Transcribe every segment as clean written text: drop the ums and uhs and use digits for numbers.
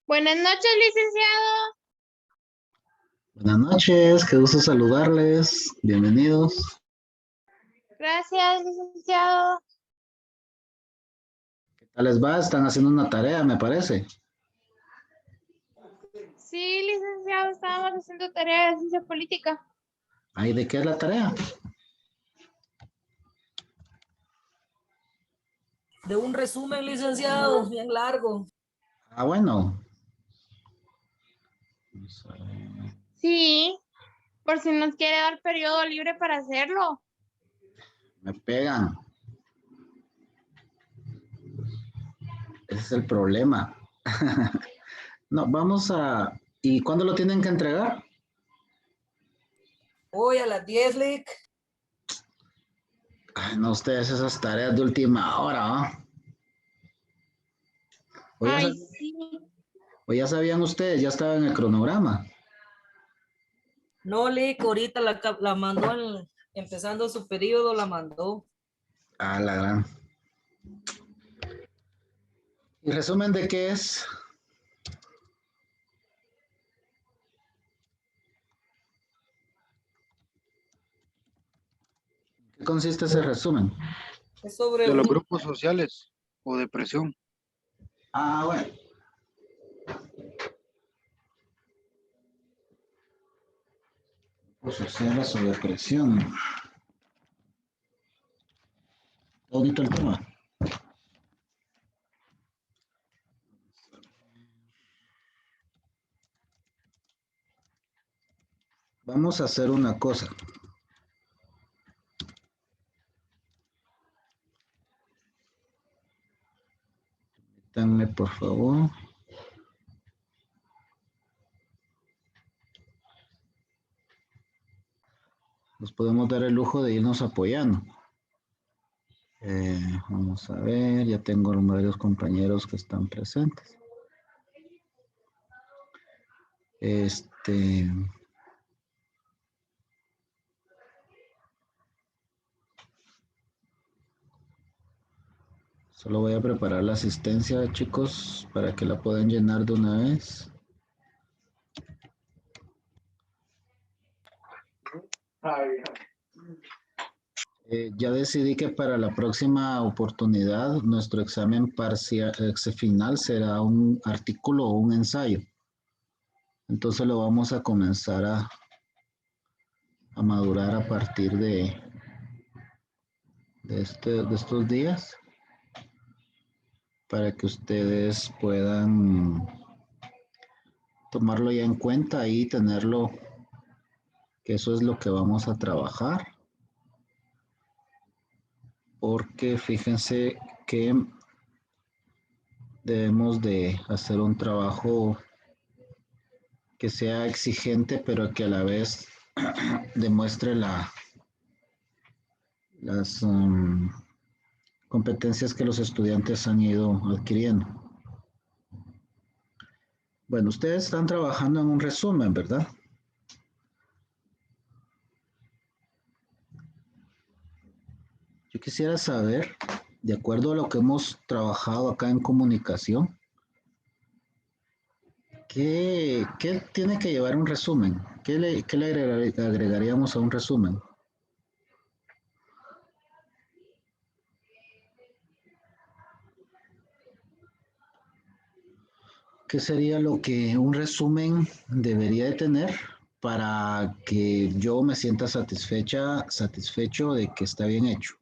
Buenas noches, licenciado. Buenas noches, qué gusto saludarles. Bienvenidos. Gracias, licenciado. ¿Qué tal les va? Están haciendo una tarea, me parece. Sí, licenciado, estábamos haciendo tarea de ciencia política. ¿Ahí de qué es la tarea? De un resumen, licenciado, bien largo. Ah, bueno. Sí, por si nos quiere dar periodo libre para hacerlo. Me pegan. Ese es el problema. No, vamos a... ¿Y cuándo lo tienen que entregar? Hoy a las 10, Lick. Ay, no, ustedes esas tareas de última hora, ¿ah? Ay, sí. ¿O ya sabían ustedes? Ya estaba en el cronograma. No, Lick, ahorita la mandó, empezando su periodo, la mandó. Ah, la gran. ¿Y resumen de qué es? ¿Qué consiste ese resumen? Es sobre De los grupos sociales o depresión. Ah, bueno. Grupos sociales o depresión. Bonito el tema. Vamos a hacer una cosa. Permítanme, por favor. Nos podemos dar el lujo de irnos apoyando. Vamos a ver, ya tengo varios compañeros que están presentes. Solo voy a preparar la asistencia, chicos, para que la puedan llenar de una vez. Ya decidí que para la próxima oportunidad nuestro examen parcial, final será un artículo o un ensayo. Entonces lo vamos a comenzar a madurar a partir de estos días para que ustedes puedan tomarlo ya en cuenta y tenerlo, que eso es lo que vamos a trabajar. Porque fíjense que debemos de hacer un trabajo que sea exigente, pero que a la vez demuestre las competencias que los estudiantes han ido adquiriendo. Bueno, ustedes están trabajando en un resumen, ¿verdad? Yo quisiera saber, de acuerdo a lo que hemos trabajado acá en comunicación, ¿qué tiene que llevar un resumen? ¿Qué le agregaríamos a un resumen? ¿Qué sería lo que un resumen debería de tener para que yo me sienta satisfecho de que está bien hecho?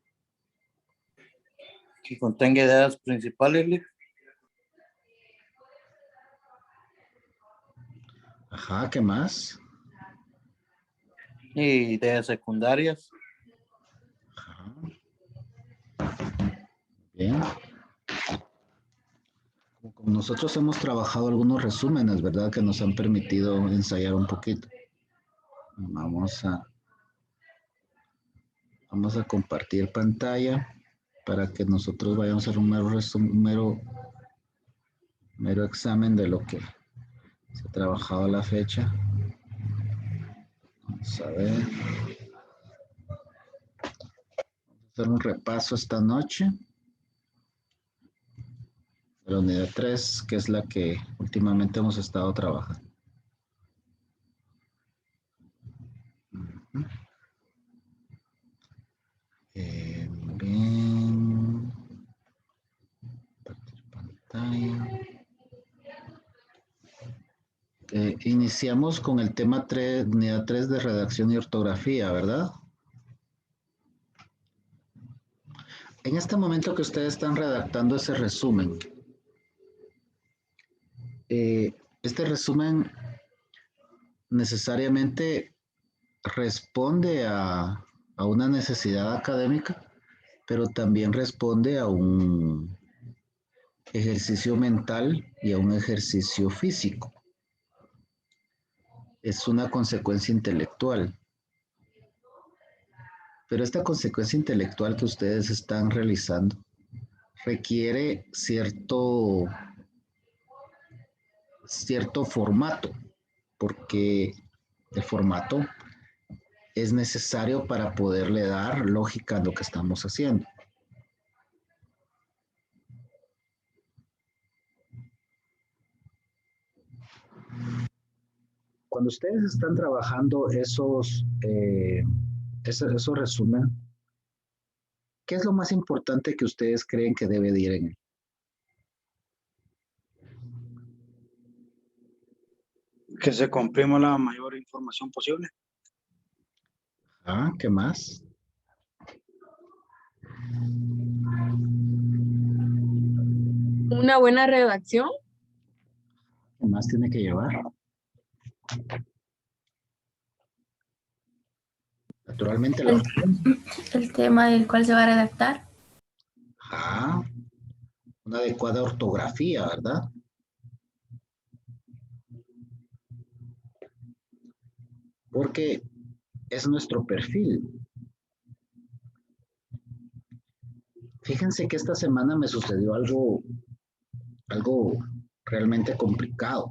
Que contenga ideas principales, Lick, Ajá, ¿qué más? y ideas secundarias. Ajá, bien. Como nosotros hemos trabajado algunos resúmenes, ¿verdad? Que nos han permitido ensayar un poquito. Vamos a, vamos a compartir pantalla para que nosotros vayamos a hacer un mero examen de lo que se ha trabajado a la fecha. Vamos a ver. Hacer un repaso esta noche de la unidad 3, que es la que últimamente hemos estado trabajando. Bien. Compartir pantalla. Iniciamos con el tema 3, unidad 3 de redacción y ortografía, ¿verdad? En este momento que ustedes están redactando ese resumen, este resumen necesariamente responde a una necesidad académica, pero también responde a un ejercicio mental y a un ejercicio físico. Es una consecuencia intelectual. Pero esta consecuencia intelectual que ustedes están realizando requiere cierto formato, porque el formato es necesario para poderle dar lógica a lo que estamos haciendo. Cuando ustedes están trabajando esos resúmenes, ¿qué es lo más importante que ustedes creen que debe de ir en él? Que se comprima la mayor información posible. ¿Qué más? Una buena redacción. ¿Qué más tiene que llevar? Naturalmente El tema del cual se va a redactar. Una adecuada ortografía, ¿verdad? Porque es nuestro perfil. Fíjense que esta semana me sucedió algo realmente complicado.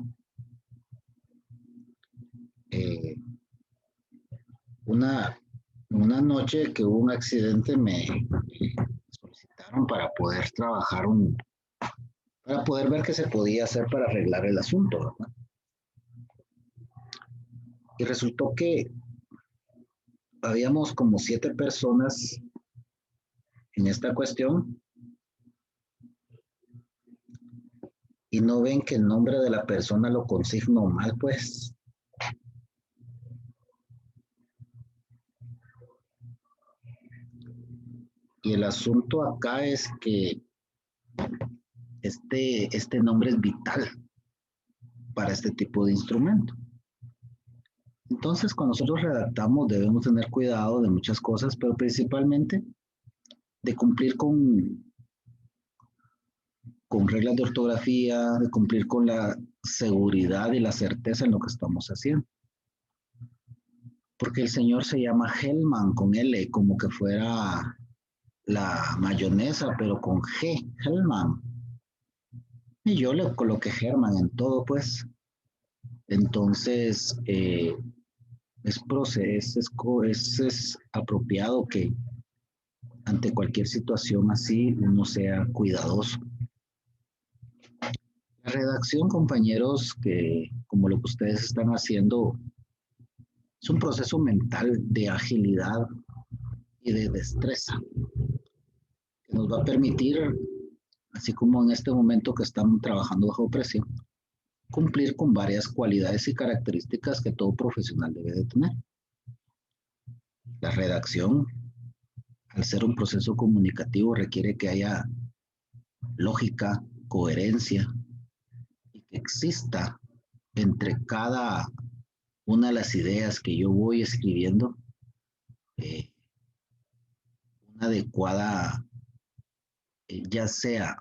Una noche que hubo un accidente me solicitaron para poder trabajar para poder ver qué se podía hacer para arreglar el asunto, ¿verdad? Y resultó que habíamos como 7 personas en esta cuestión y no ven que el nombre de la persona lo consigno mal, pues. Y el asunto acá es que este nombre es vital para este tipo de instrumento. Entonces, cuando nosotros redactamos, debemos tener cuidado de muchas cosas, pero principalmente de cumplir con reglas de ortografía, de cumplir con la seguridad y la certeza en lo que estamos haciendo. Porque el señor se llama Hellman con L, como que fuera la mayonesa, pero con G, Hellman. Y yo le coloqué Herman en todo, pues. Entonces, es apropiado que ante cualquier situación así uno sea cuidadoso. La redacción, compañeros, que como lo que ustedes están haciendo, es un proceso mental de agilidad y de destreza que nos va a permitir, así como en este momento que están trabajando bajo presión, cumplir con varias cualidades y características que todo profesional debe de tener. La redacción, al ser un proceso comunicativo, requiere que haya lógica, coherencia y que exista entre cada una de las ideas que yo voy escribiendo una adecuada, ya sea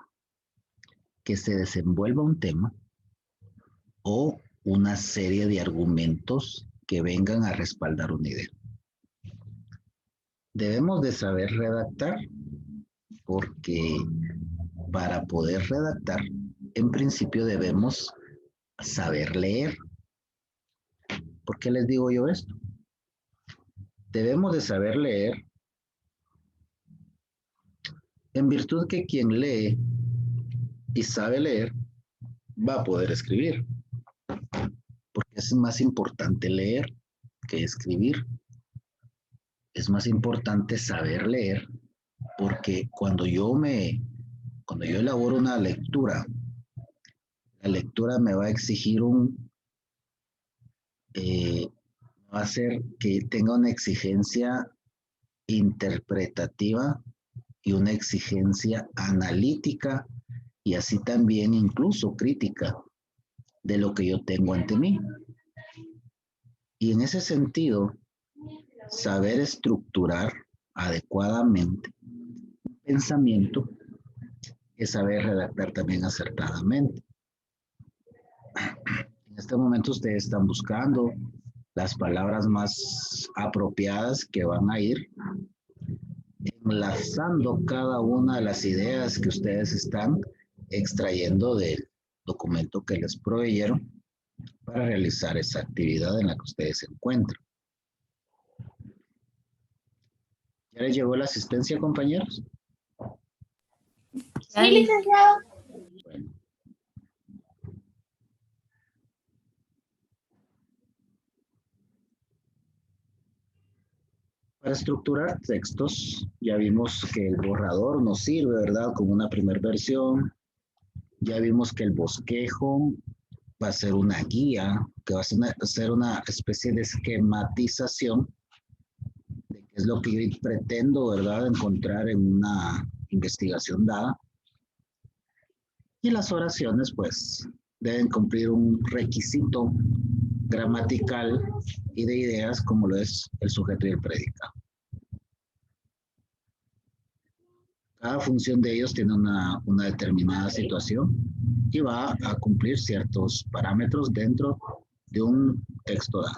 que se desenvuelva un tema o una serie de argumentos que vengan a respaldar una idea. Debemos de saber redactar porque para poder redactar, en principio debemos saber leer. ¿Por qué les digo yo esto? Debemos de saber leer en virtud que quien lee y sabe leer va a poder escribir. Porque es más importante leer que escribir. Es más importante saber leer porque cuando yo elaboro una lectura, la lectura me va a exigir va a hacer que tenga una exigencia interpretativa y una exigencia analítica y así también incluso crítica de lo que yo tengo ante mí. Y en ese sentido, saber estructurar adecuadamente un pensamiento es saber redactar también acertadamente. En este momento ustedes están buscando las palabras más apropiadas que van a ir enlazando cada una de las ideas que ustedes están extrayendo del documento que les proveyeron para realizar esa actividad en la que ustedes se encuentran. ¿Ya les llegó la asistencia, compañeros? Sí, licenciado. Bueno. Para estructurar textos, ya vimos que el borrador nos sirve, ¿verdad? Como una primera versión. Ya vimos que el bosquejo va a ser una guía, que va a ser una especie de esquematización de qué es lo que yo pretendo, ¿verdad?, encontrar en una investigación dada. Y las oraciones, pues, deben cumplir un requisito gramatical y de ideas como lo es el sujeto y el predicado. Cada función de ellos tiene una determinada situación y va a cumplir ciertos parámetros dentro de un texto dado.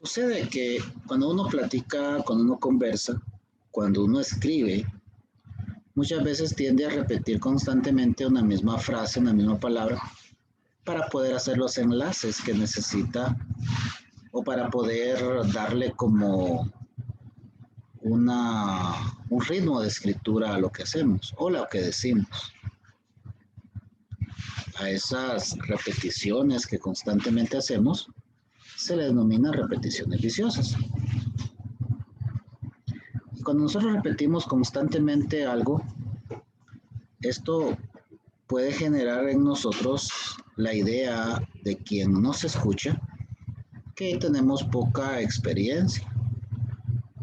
Sucede que cuando uno platica, cuando uno conversa, cuando uno escribe, muchas veces tiende a repetir constantemente una misma frase, una misma palabra, para poder hacer los enlaces que necesita o para poder darle como un ritmo de escritura a lo que hacemos o lo que decimos. A esas repeticiones que constantemente hacemos se le denomina repeticiones viciosas. Y cuando nosotros repetimos constantemente algo, esto puede generar en nosotros la idea de quien nos escucha que tenemos poca experiencia,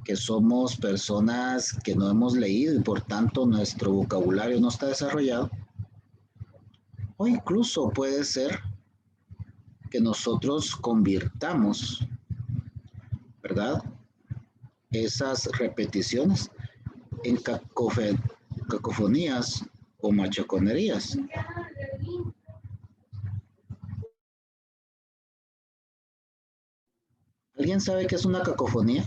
que somos personas que no hemos leído y por tanto nuestro vocabulario no está desarrollado. O incluso puede ser que nosotros convirtamos, ¿verdad?, esas repeticiones en cacofonías o machaconerías. ¿Alguien sabe qué es una cacofonía?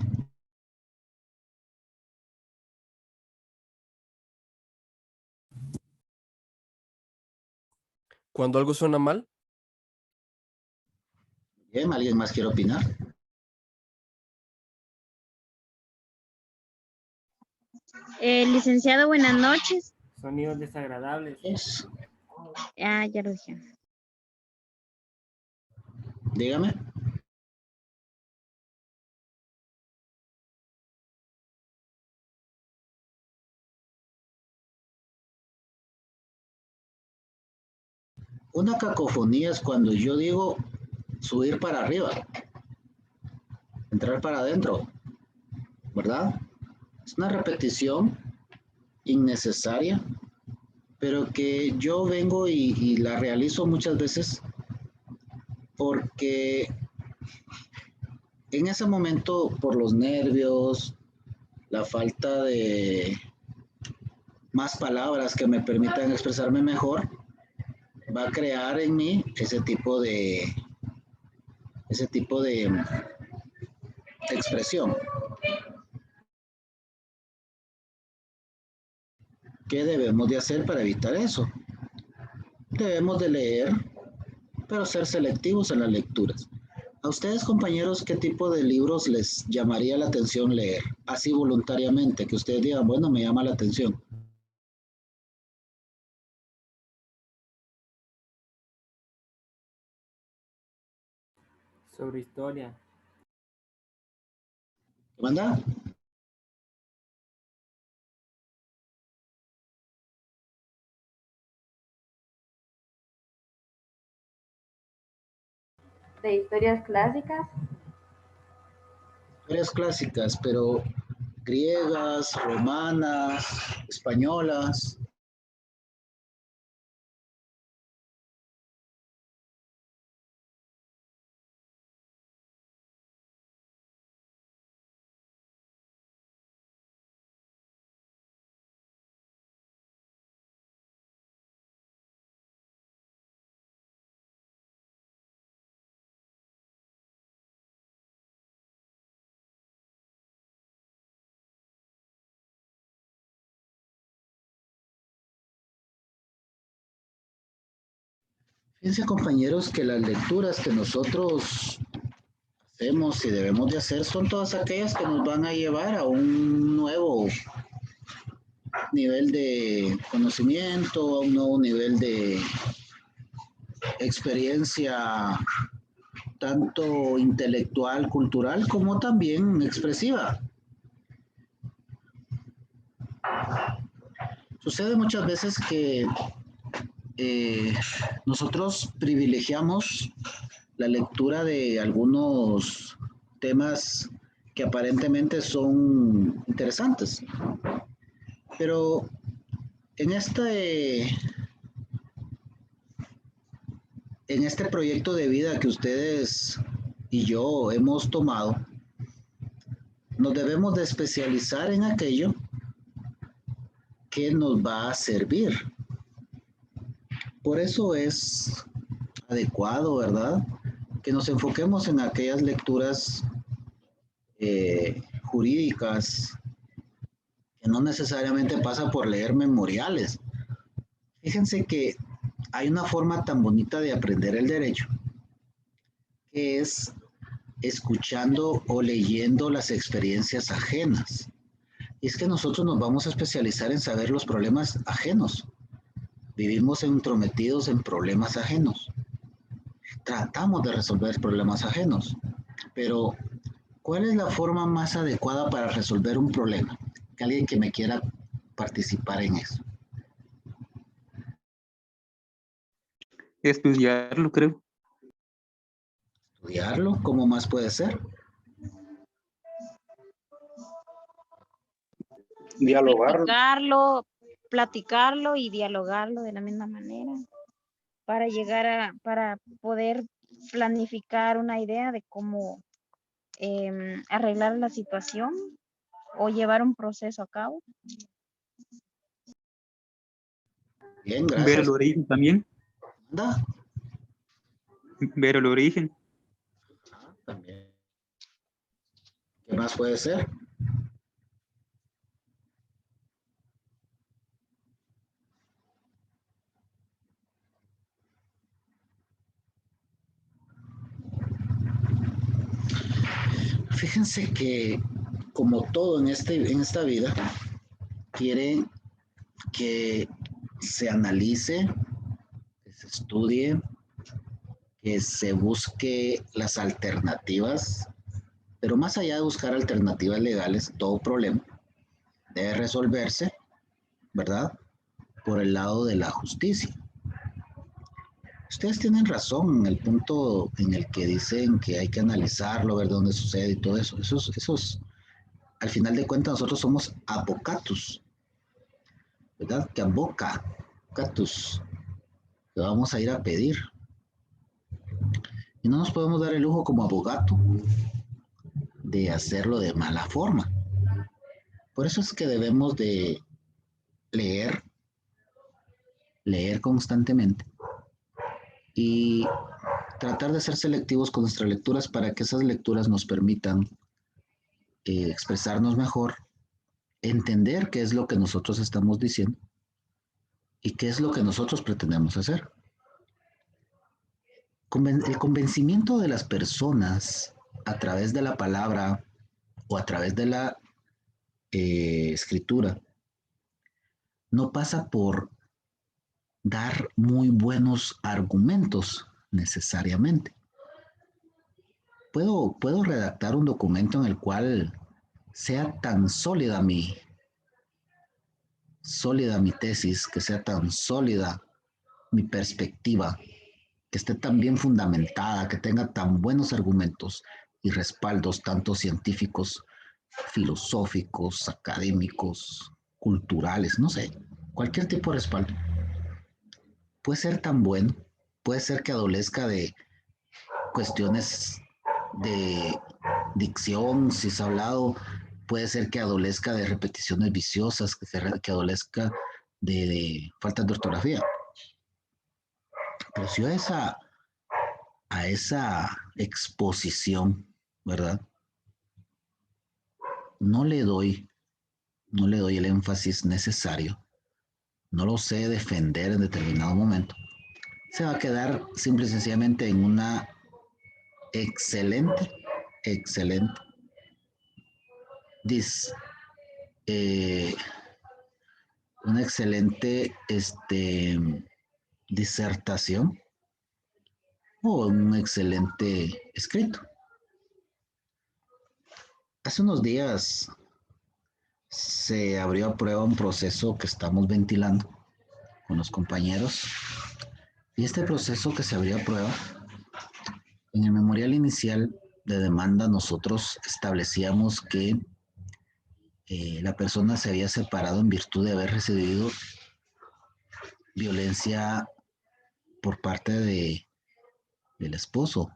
Cuando algo suena mal, Bien, ¿alguien más quiere opinar? Licenciado, buenas noches. Sonidos desagradables. Es, Ah, ya lo dije. dígame. Una cacofonía es cuando yo digo subir para arriba, entrar para adentro, ¿verdad? Es una repetición innecesaria, pero que yo vengo y la realizo muchas veces porque en ese momento, por los nervios, la falta de más palabras que me permitan expresarme mejor, va a crear en mí ese tipo de expresión. ¿Qué debemos de hacer para evitar eso? Debemos de leer, pero ser selectivos en las lecturas. A ustedes, compañeros, ¿qué tipo de libros les llamaría la atención leer? Así voluntariamente, que ustedes digan, bueno, me llama la atención. Sobre historia. ¿Qué manda? De historias clásicas. Historias clásicas, pero griegas, romanas, españolas. Fíjense, compañeros, que las lecturas que nosotros hacemos y debemos de hacer son todas aquellas que nos van a llevar a un nuevo nivel de conocimiento, a un nuevo nivel de experiencia tanto intelectual, cultural, como también expresiva. Sucede muchas veces que nosotros privilegiamos la lectura de algunos temas que aparentemente son interesantes, pero en este proyecto de vida que ustedes y yo hemos tomado, nos debemos de especializar en aquello que nos va a servir. Por eso es adecuado, ¿verdad?, que nos enfoquemos en aquellas lecturas jurídicas, que no necesariamente pasa por leer memoriales. Fíjense que hay una forma tan bonita de aprender el derecho, que es escuchando o leyendo las experiencias ajenas. Y es que nosotros nos vamos a especializar en saber los problemas ajenos. Vivimos entrometidos en problemas ajenos. Tratamos de resolver problemas ajenos, pero ¿cuál es la forma más adecuada para resolver un problema? Que alguien que me quiera participar en eso. Estudiarlo, creo. Estudiarlo, ¿cómo más puede ser? Dialogarlo. Platicarlo y dialogarlo de la misma manera para para poder planificar una idea de cómo arreglar la situación o llevar un proceso a cabo. Bien, Ver gracias. el origen también. Anda. Ver el origen. También. ¿Qué más puede ser? Fíjense que como todo en esta vida, quiere que se analice, que se estudie, que se busque las alternativas, pero más allá de buscar alternativas legales, todo problema debe resolverse, ¿verdad? Por el lado de la justicia. Ustedes tienen razón en el punto en el que dicen que hay que analizarlo, ver dónde sucede y todo eso. Esos, al final de cuentas, nosotros somos abocatus, ¿verdad? Que aboca, catus, que vamos a ir a pedir. Y no nos podemos dar el lujo como abogado de hacerlo de mala forma. Por eso es que debemos de leer, leer constantemente y tratar de ser selectivos con nuestras lecturas para que esas lecturas nos permitan expresarnos mejor, entender qué es lo que nosotros estamos diciendo y qué es lo que nosotros pretendemos hacer. El convencimiento de las personas a través de la palabra o a través de la escritura no pasa por dar muy buenos argumentos necesariamente. Puedo redactar un documento en el cual sea tan sólida mi tesis, que sea tan sólida mi perspectiva, que esté tan bien fundamentada, que tenga tan buenos argumentos y respaldos, tanto científicos, filosóficos, académicos, culturales, no sé, cualquier tipo de respaldo. Puede ser tan bueno, puede ser que adolezca de cuestiones de dicción, si se ha hablado, puede ser que adolezca de repeticiones viciosas, que adolezca de faltas de ortografía. Pero si yo a esa exposición, ¿verdad? No le doy el énfasis necesario, no lo sé defender en determinado momento, se va a quedar simple y sencillamente en una excelente, dis, eh, una excelente disertación o un excelente escrito. Hace unos días se abrió a prueba un proceso que estamos ventilando con los compañeros y este proceso que se abrió a prueba, en el memorial inicial de demanda nosotros establecíamos que la persona se había separado en virtud de haber recibido violencia por parte del esposo.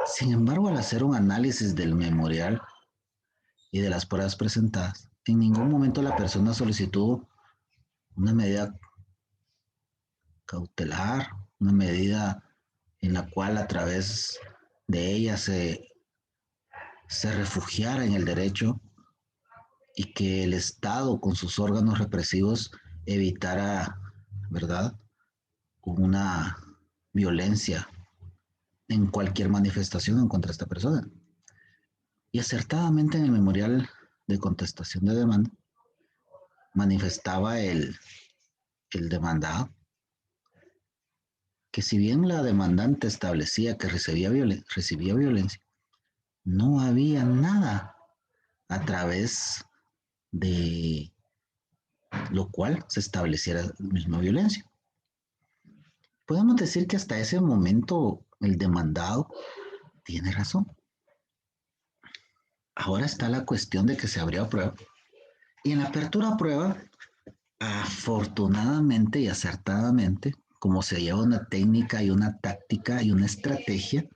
Sin embargo, al hacer un análisis del memorial y de las pruebas presentadas, en ningún momento la persona solicitó una medida cautelar, una medida en la cual a través de ella se refugiara en el derecho y que el Estado con sus órganos represivos evitara, ¿verdad?, una violencia en cualquier manifestación en contra de esta persona. Y acertadamente en el memorial de contestación de demanda manifestaba el demandado que si bien la demandante establecía que recibía violencia, no había nada a través de lo cual se estableciera la misma violencia. Podemos decir que hasta ese momento el demandado tiene razón. Ahora está la cuestión de que se abrió a prueba. Y en la apertura a prueba, afortunadamente y acertadamente, como se lleva una técnica y una táctica y una estrategia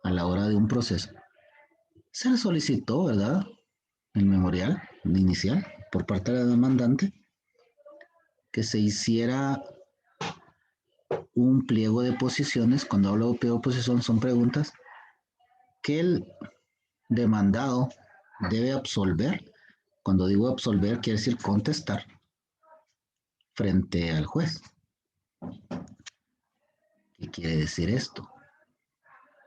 a la hora de un proceso, se le solicitó, ¿verdad?, el memorial inicial por parte de la demandante que se hiciera un pliego de posiciones. Cuando hablo de pliego de posición son preguntas que el demandado debe absolver. Cuando digo absolver quiere decir contestar frente al juez. ¿Qué quiere decir esto?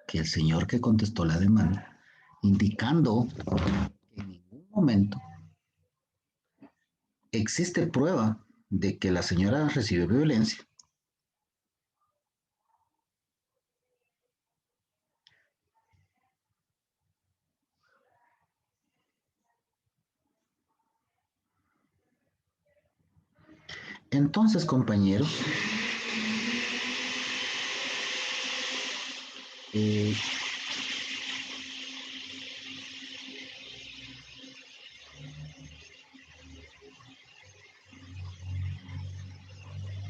Que el señor que contestó la demanda, indicando que en ningún momento existe prueba de que la señora recibió violencia, entonces, compañeros,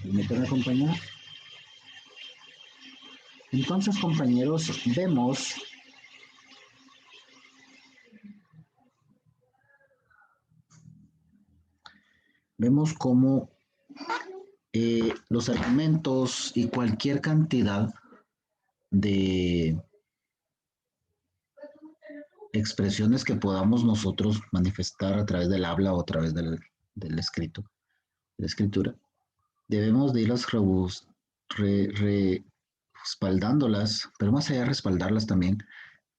permítanme, compañeros. Entonces, compañeros, vemos cómo los argumentos y cualquier cantidad de expresiones que podamos nosotros manifestar a través del habla o a través del escrito, de la escritura, debemos de irlas respaldándolas, pero más allá de respaldarlas también,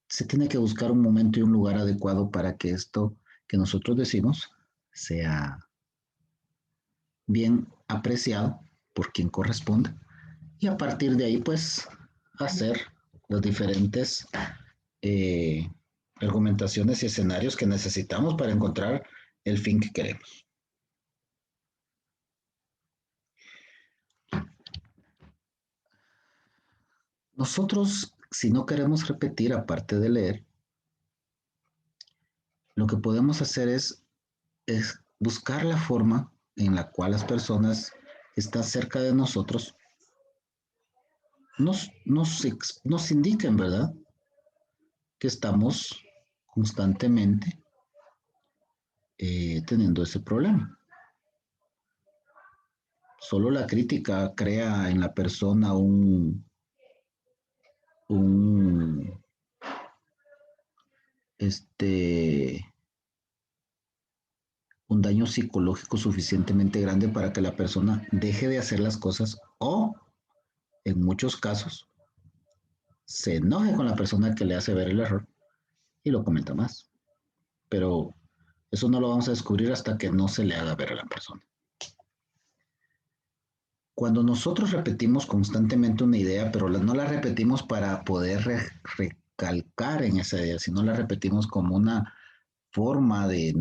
se tiene que buscar un momento y un lugar adecuado para que esto que nosotros decimos sea bien apreciado por quien corresponda y a partir de ahí pues hacer los diferentes argumentaciones y escenarios que necesitamos para encontrar el fin que queremos. Nosotros, si no queremos repetir, aparte de leer, lo que podemos hacer es buscar la forma en la cual las personas que están cerca de nosotros nos indiquen, ¿verdad? Que estamos constantemente teniendo ese problema. Solo la crítica crea en la persona un daño psicológico suficientemente grande para que la persona deje de hacer las cosas o, en muchos casos, se enoje con la persona que le hace ver el error y lo comenta más. Pero eso no lo vamos a descubrir hasta que no se le haga ver a la persona. Cuando nosotros repetimos constantemente una idea, pero no la repetimos para poder recalcar en esa idea, sino la repetimos como una forma de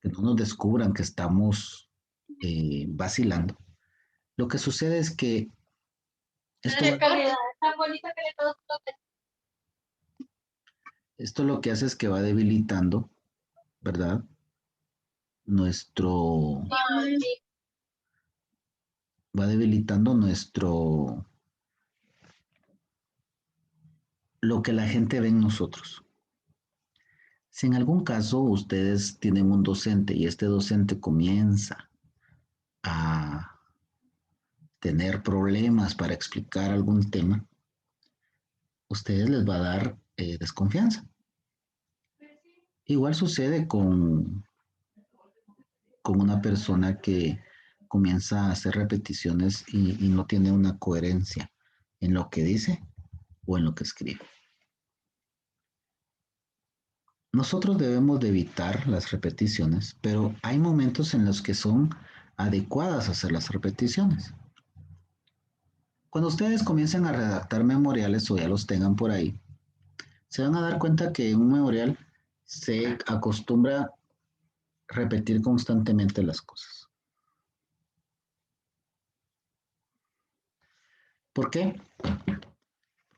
que no nos descubran que estamos vacilando. Lo que sucede es que esto lo que hace es que va debilitando, ¿verdad? Va debilitando lo que la gente ve en nosotros. Si en algún caso ustedes tienen un docente y este docente comienza a tener problemas para explicar algún tema, ustedes les va a dar desconfianza. Igual sucede con una persona que comienza a hacer repeticiones y no tiene una coherencia en lo que dice o en lo que escribe. Nosotros debemos de evitar las repeticiones, pero hay momentos en los que son adecuadas hacer las repeticiones. Cuando ustedes comiencen a redactar memoriales o ya los tengan por ahí, se van a dar cuenta que en un memorial se acostumbra repetir constantemente las cosas. ¿Por qué?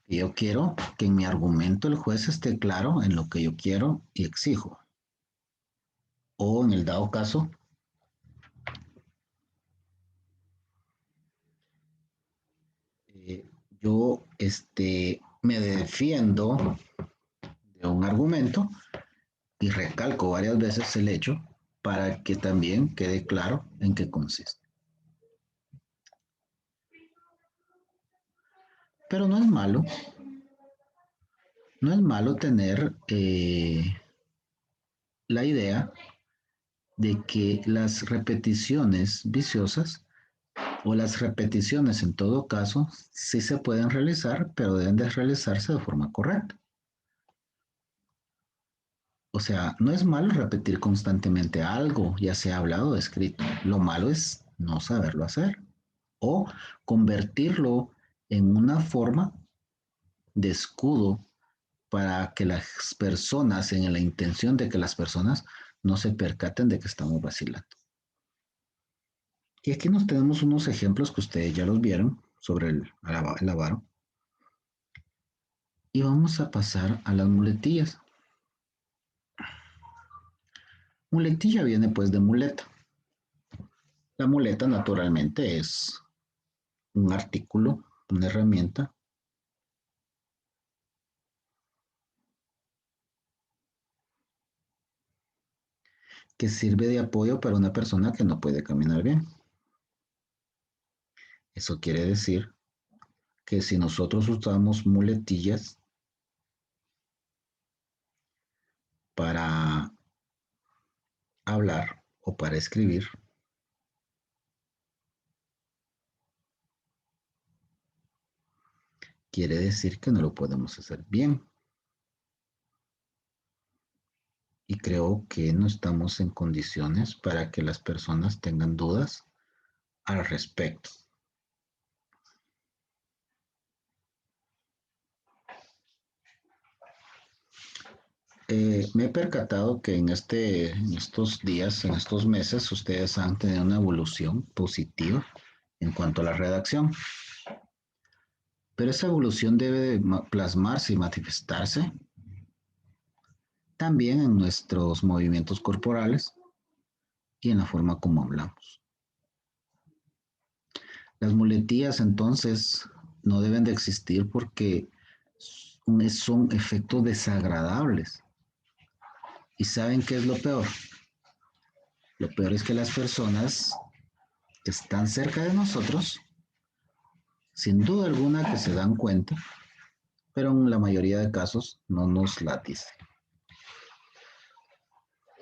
Yo quiero que en mi argumento el juez esté claro en lo que yo quiero y exijo. O en el dado caso, yo me defiendo de un argumento y recalco varias veces el hecho para que también quede claro en qué consiste. Pero no es malo. No es malo tener la idea de que las repeticiones viciosas o las repeticiones en todo caso sí se pueden realizar, pero deben de realizarse de forma correcta. O sea, no es malo repetir constantemente algo, ya sea hablado o escrito. Lo malo es no saberlo hacer o convertirlo en una forma de escudo para que las personas, en la intención de que las personas no se percaten de que estamos vacilando. Y aquí nos tenemos unos ejemplos que ustedes ya los vieron sobre el avaro. Y vamos a pasar a las muletillas. Muletilla viene pues de muleta. La muleta naturalmente es un artículo, una herramienta que sirve de apoyo para una persona que no puede caminar bien. Eso quiere decir que si nosotros usamos muletillas para hablar o para escribir, quiere decir que no lo podemos hacer bien. Y creo que no estamos en condiciones para que las personas tengan dudas al respecto. Me he percatado que en estos días, en estos meses, ustedes han tenido una evolución positiva en cuanto a la redacción. Pero esa evolución debe de plasmarse y manifestarse también en nuestros movimientos corporales y en la forma como hablamos. Las muletillas entonces no deben de existir porque son efectos desagradables. ¿Y saben qué es lo peor? Lo peor es que las personas que están cerca de nosotros, sin duda alguna que se dan cuenta, pero en la mayoría de casos no nos la dicen.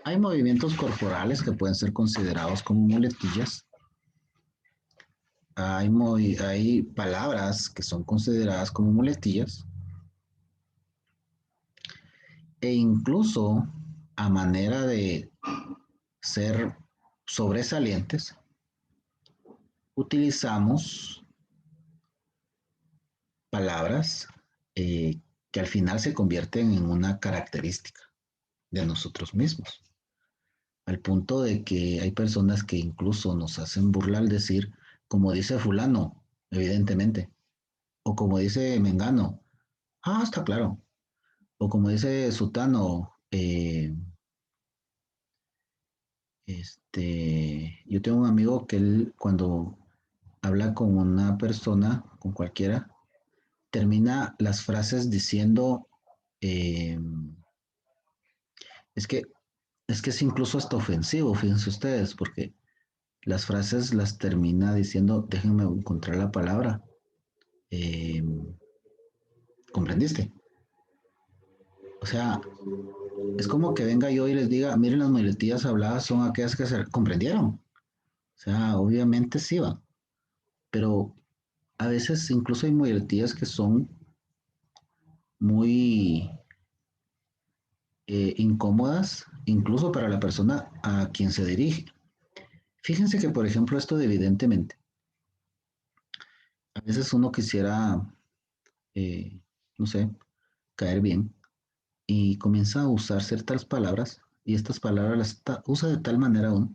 Hay movimientos corporales que pueden ser considerados como muletillas. Hay palabras que son consideradas como muletillas. E incluso a manera de ser sobresalientes, utilizamos palabras que al final se convierten en una característica de nosotros mismos. Al punto de que hay personas que incluso nos hacen burla al decir, como dice fulano, evidentemente, o como dice Mengano, está claro, o como dice Sutano, yo tengo un amigo que él cuando habla con una persona, con cualquiera, termina las frases diciendo, es que es incluso hasta ofensivo, fíjense ustedes, porque las frases las termina diciendo, déjenme encontrar la palabra. ¿Comprendiste? O sea, es como que venga yo y les diga, miren, las muletillas habladas son aquellas que se comprendieron. O sea, obviamente sí va, pero a veces incluso hay muletillas que son muy incómodas, incluso para la persona a quien se dirige. Fíjense que, por ejemplo, esto de evidentemente, a veces uno quisiera, no sé, caer bien y comienza a usar ciertas palabras y estas palabras usa de tal manera uno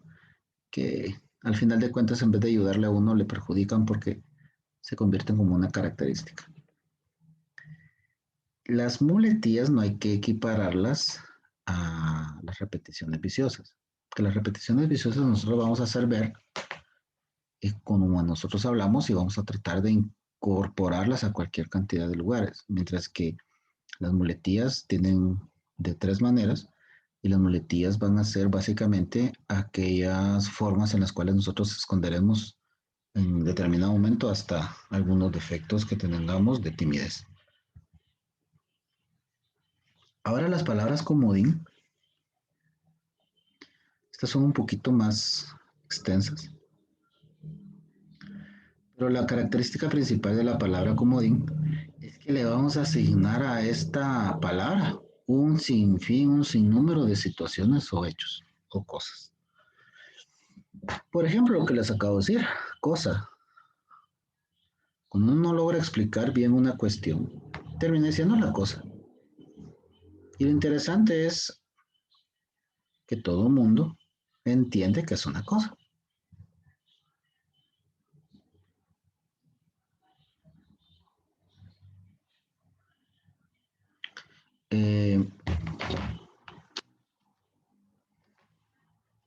que al final de cuentas en vez de ayudarle a uno le perjudican porque se convierten como una característica. Las muletillas no hay que equipararlas a las repeticiones viciosas, que las repeticiones viciosas nosotros vamos a hacer ver como nosotros hablamos y vamos a tratar de incorporarlas a cualquier cantidad de lugares, mientras que las muletillas tienen de tres maneras Y las muletillas van a ser básicamente aquellas formas en las cuales nosotros esconderemos en determinado momento hasta algunos defectos que tengamos de timidez. Ahora las palabras comodín. Estas son un poquito más extensas. Pero la característica principal de la palabra comodín es que le vamos a asignar a esta palabra un sinfín, un sinnúmero de situaciones o hechos o cosas. Por ejemplo, lo que les acabo de decir, cosa. Cuando uno no logra explicar bien una cuestión, termina siendo la cosa. Y lo interesante es que todo el mundo entiende que es una cosa.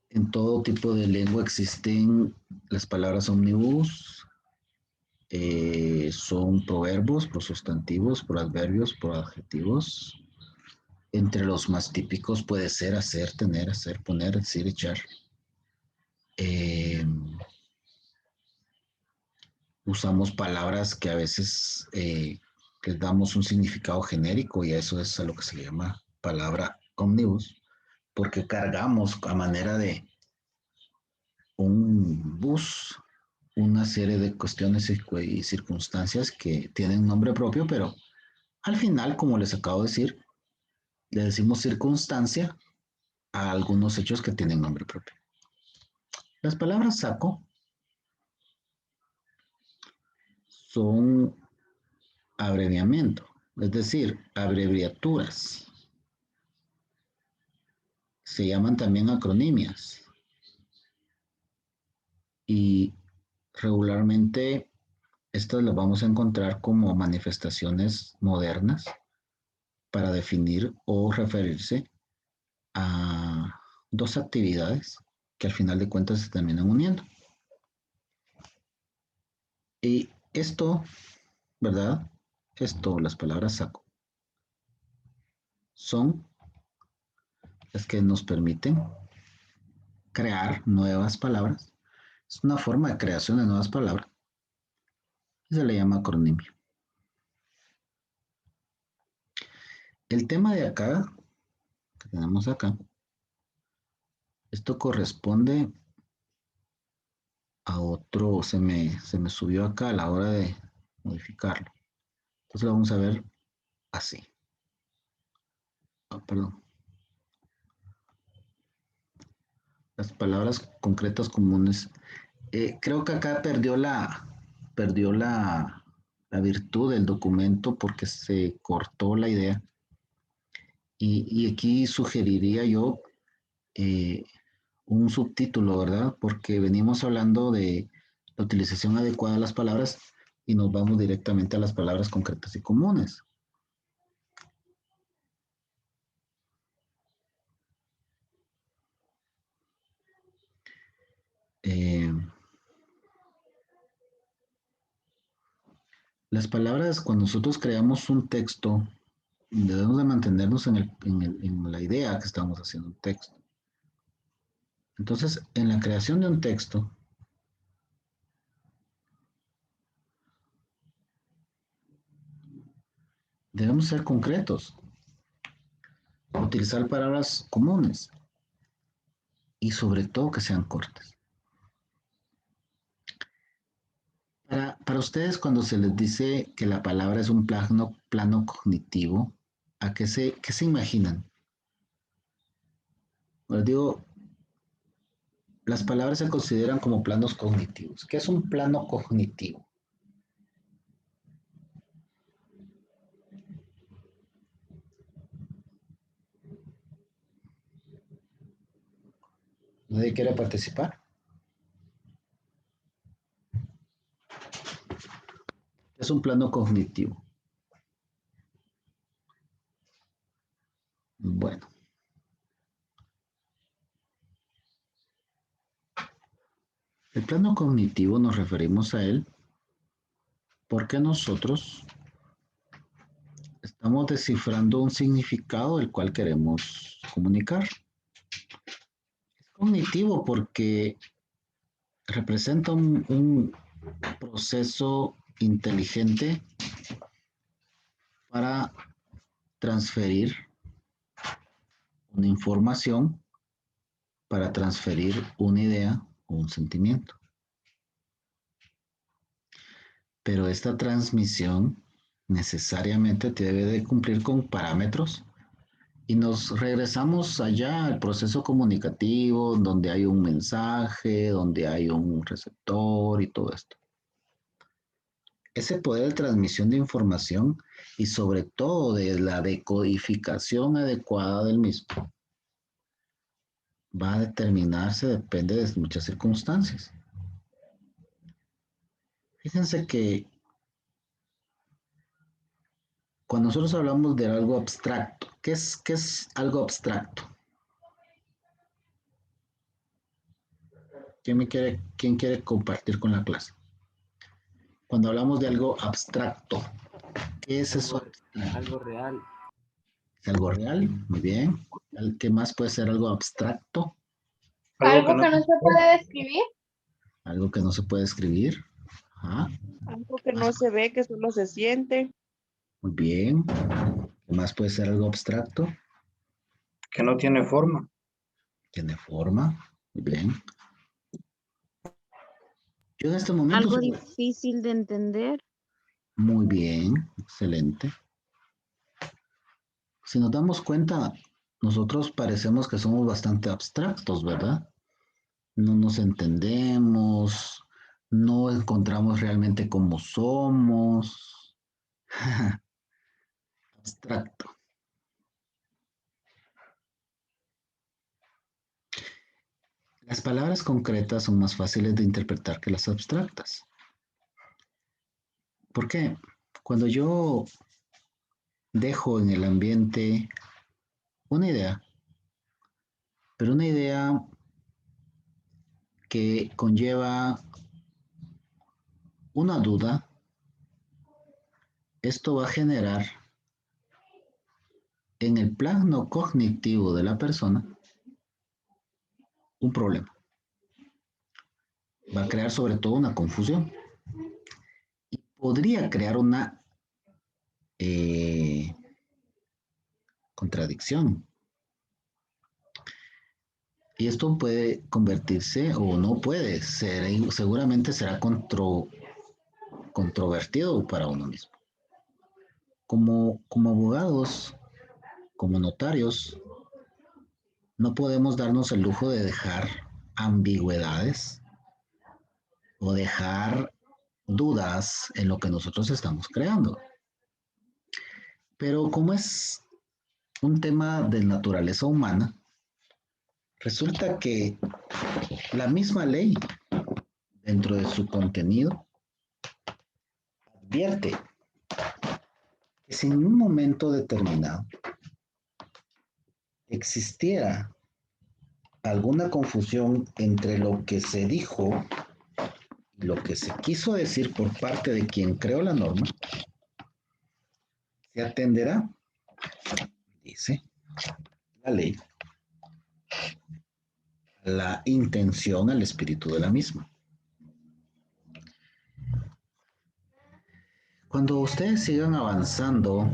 En todo tipo de lengua existen las palabras ómnibus, son proverbios, prosustantivos, proadverbios, proadjetivos. Entre los más típicos puede ser hacer, tener, hacer, poner, decir, echar. Usamos palabras que a veces les damos un significado genérico y a eso es a lo que se le llama palabra ómnibus, porque cargamos a manera de un bus una serie de cuestiones y circunstancias que tienen nombre propio, pero al final, como les acabo de decir, le decimos circunstancia a algunos hechos que tienen nombre propio. Las palabras saco son abreviamiento, es decir, abreviaturas. Se llaman también acronimias. Y regularmente estas las vamos a encontrar como manifestaciones modernas para definir o referirse a dos actividades que al final de cuentas se terminan uniendo. Y esto, ¿verdad? Esto, las palabras saco, son las que nos permiten crear nuevas palabras. Es una forma de creación de nuevas palabras. Se le llama acronimia. El tema de acá, que tenemos acá, esto corresponde a otro, se me subió acá a la hora de modificarlo. Entonces lo vamos a ver así. Perdón. Las palabras concretas comunes. Creo que acá perdió la virtud del documento porque se cortó la idea. Y aquí sugeriría yo un subtítulo, ¿verdad? Porque venimos hablando de la utilización adecuada de las palabras y nos vamos directamente a las palabras concretas y comunes. Las palabras, cuando nosotros creamos un texto, debemos de mantenernos en la idea que estamos haciendo un texto. Entonces, en la creación de un texto, debemos ser concretos, utilizar palabras comunes y sobre todo que sean cortas. Para ustedes, cuando se les dice que la palabra es un plano cognitivo, ¿a qué se imaginan? Les digo, las palabras se consideran como planos cognitivos. ¿Qué es un plano cognitivo? ¿Nadie quiere participar? Es un plano cognitivo. Bueno. El plano cognitivo nos referimos a él porque nosotros estamos descifrando un significado el cual queremos comunicar. cognitivo porque representa un proceso inteligente para transferir una información, para transferir una idea o un sentimiento. Pero esta transmisión necesariamente debe de cumplir con parámetros y nos regresamos allá al proceso comunicativo donde hay un mensaje, donde hay un receptor y todo esto. Ese poder de transmisión de información y sobre todo de la decodificación adecuada del mismo va a determinarse, depende de muchas circunstancias. Fíjense que cuando nosotros hablamos de algo abstracto, qué es algo abstracto? ¿Quién quiere compartir con la clase? Cuando hablamos de algo abstracto, ¿qué es eso? Algo real. ¿Es algo real? Muy bien. ¿Qué más puede ser algo abstracto? Algo que no se puede describir. Algo que no se puede escribir. Ajá. Algo que no se ve, que solo se siente. Muy bien. ¿Qué más puede ser algo abstracto? Que no tiene forma. Tiene forma. Muy bien. Yo en este momento... Algo difícil de entender. Muy bien. Excelente. Si nos damos cuenta, nosotros parecemos que somos bastante abstractos, ¿verdad? No nos entendemos, no encontramos realmente cómo somos. Abstracto. Las palabras concretas son más fáciles de interpretar que las abstractas. ¿Por qué? Cuando yo dejo en el ambiente una idea, pero una idea que conlleva una duda, esto va a generar en el plano cognitivo de la persona un problema. Va a crear sobre todo una confusión y podría crear una contradicción. Y esto puede convertirse o no puede ser, seguramente será controvertido para uno mismo. Como abogados, como notarios, no podemos darnos el lujo de dejar ambigüedades o dejar dudas en lo que nosotros estamos creando. Pero como es un tema de naturaleza humana, resulta que la misma ley, dentro de su contenido, advierte que si en un momento determinado existiera alguna confusión entre lo que se dijo y lo que se quiso decir por parte de quien creó la norma, se atenderá, dice la ley, a la intención, al espíritu de la misma. Cuando ustedes sigan avanzando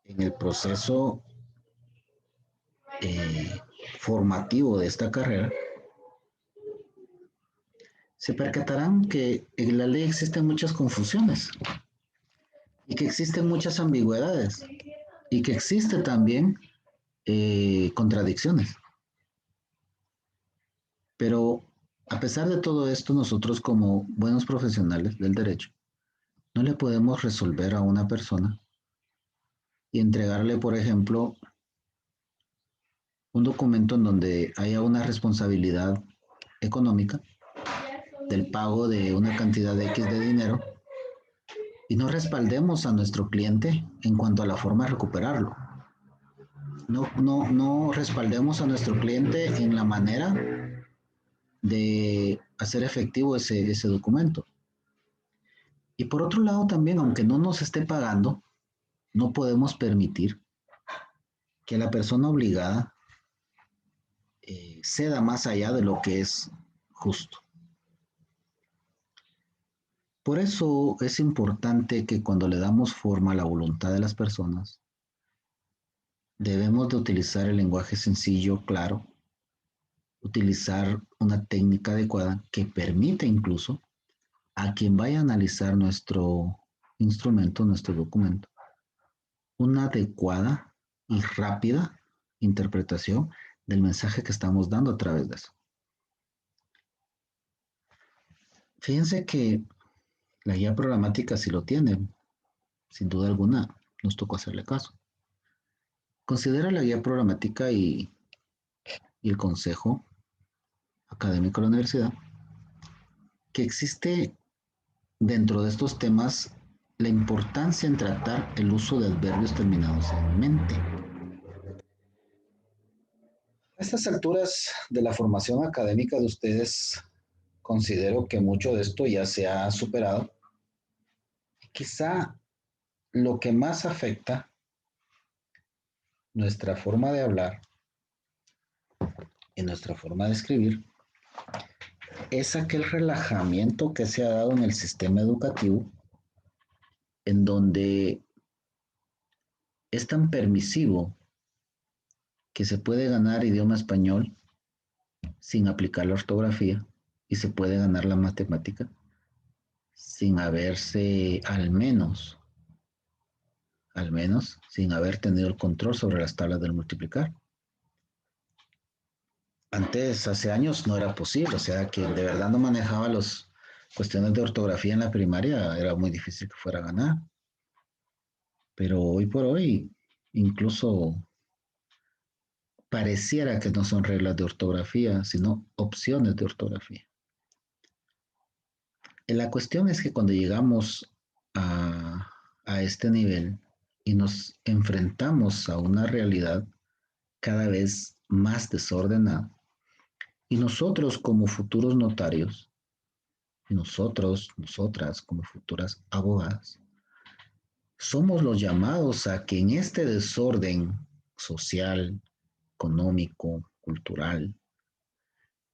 en el proceso formativo de esta carrera, se percatarán que en la ley existen muchas confusiones y que existen muchas ambigüedades y que existen también contradicciones. Pero a pesar de todo esto, nosotros como buenos profesionales del derecho, no le podemos resolver a una persona y entregarle, por ejemplo, un documento en donde haya una responsabilidad económica del pago de una cantidad de X de dinero y no respaldemos a nuestro cliente en cuanto a la forma de recuperarlo. No respaldemos a nuestro cliente en la manera de hacer efectivo ese documento. Y por otro lado también, aunque no nos esté pagando, no podemos permitir que la persona obligada ceda más allá de lo que es justo. Por eso es importante que cuando le damos forma a la voluntad de las personas, debemos de utilizar el lenguaje sencillo, claro, utilizar una técnica adecuada que permita incluso a quien vaya a analizar nuestro instrumento, nuestro documento, una adecuada y rápida interpretación del mensaje que estamos dando a través de eso. Fíjense que la guía programática sí lo tiene, sin duda alguna, nos tocó hacerle caso. Considera la guía programática y el consejo académico de la universidad que existe dentro de estos temas la importancia en tratar el uso de adverbios terminados en mente. A estas alturas de la formación académica de ustedes, considero que mucho de esto ya se ha superado. Quizá lo que más afecta nuestra forma de hablar y nuestra forma de escribir es aquel relajamiento que se ha dado en el sistema educativo, en donde es tan permisivo que se puede ganar idioma español sin aplicar la ortografía y se puede ganar la matemática sin haberse, al menos, sin haber tenido el control sobre las tablas del multiplicar. Antes, hace años, no era posible, o sea, que de verdad no manejaba las cuestiones de ortografía en la primaria, era muy difícil que fuera a ganar. Pero hoy por hoy, incluso pareciera que no son reglas de ortografía, sino opciones de ortografía. La cuestión es que cuando llegamos a este nivel y nos enfrentamos a una realidad cada vez más desordenada, y nosotros como futuros notarios, y nosotras como futuras abogadas, somos los llamados a que en este desorden social, económico, cultural,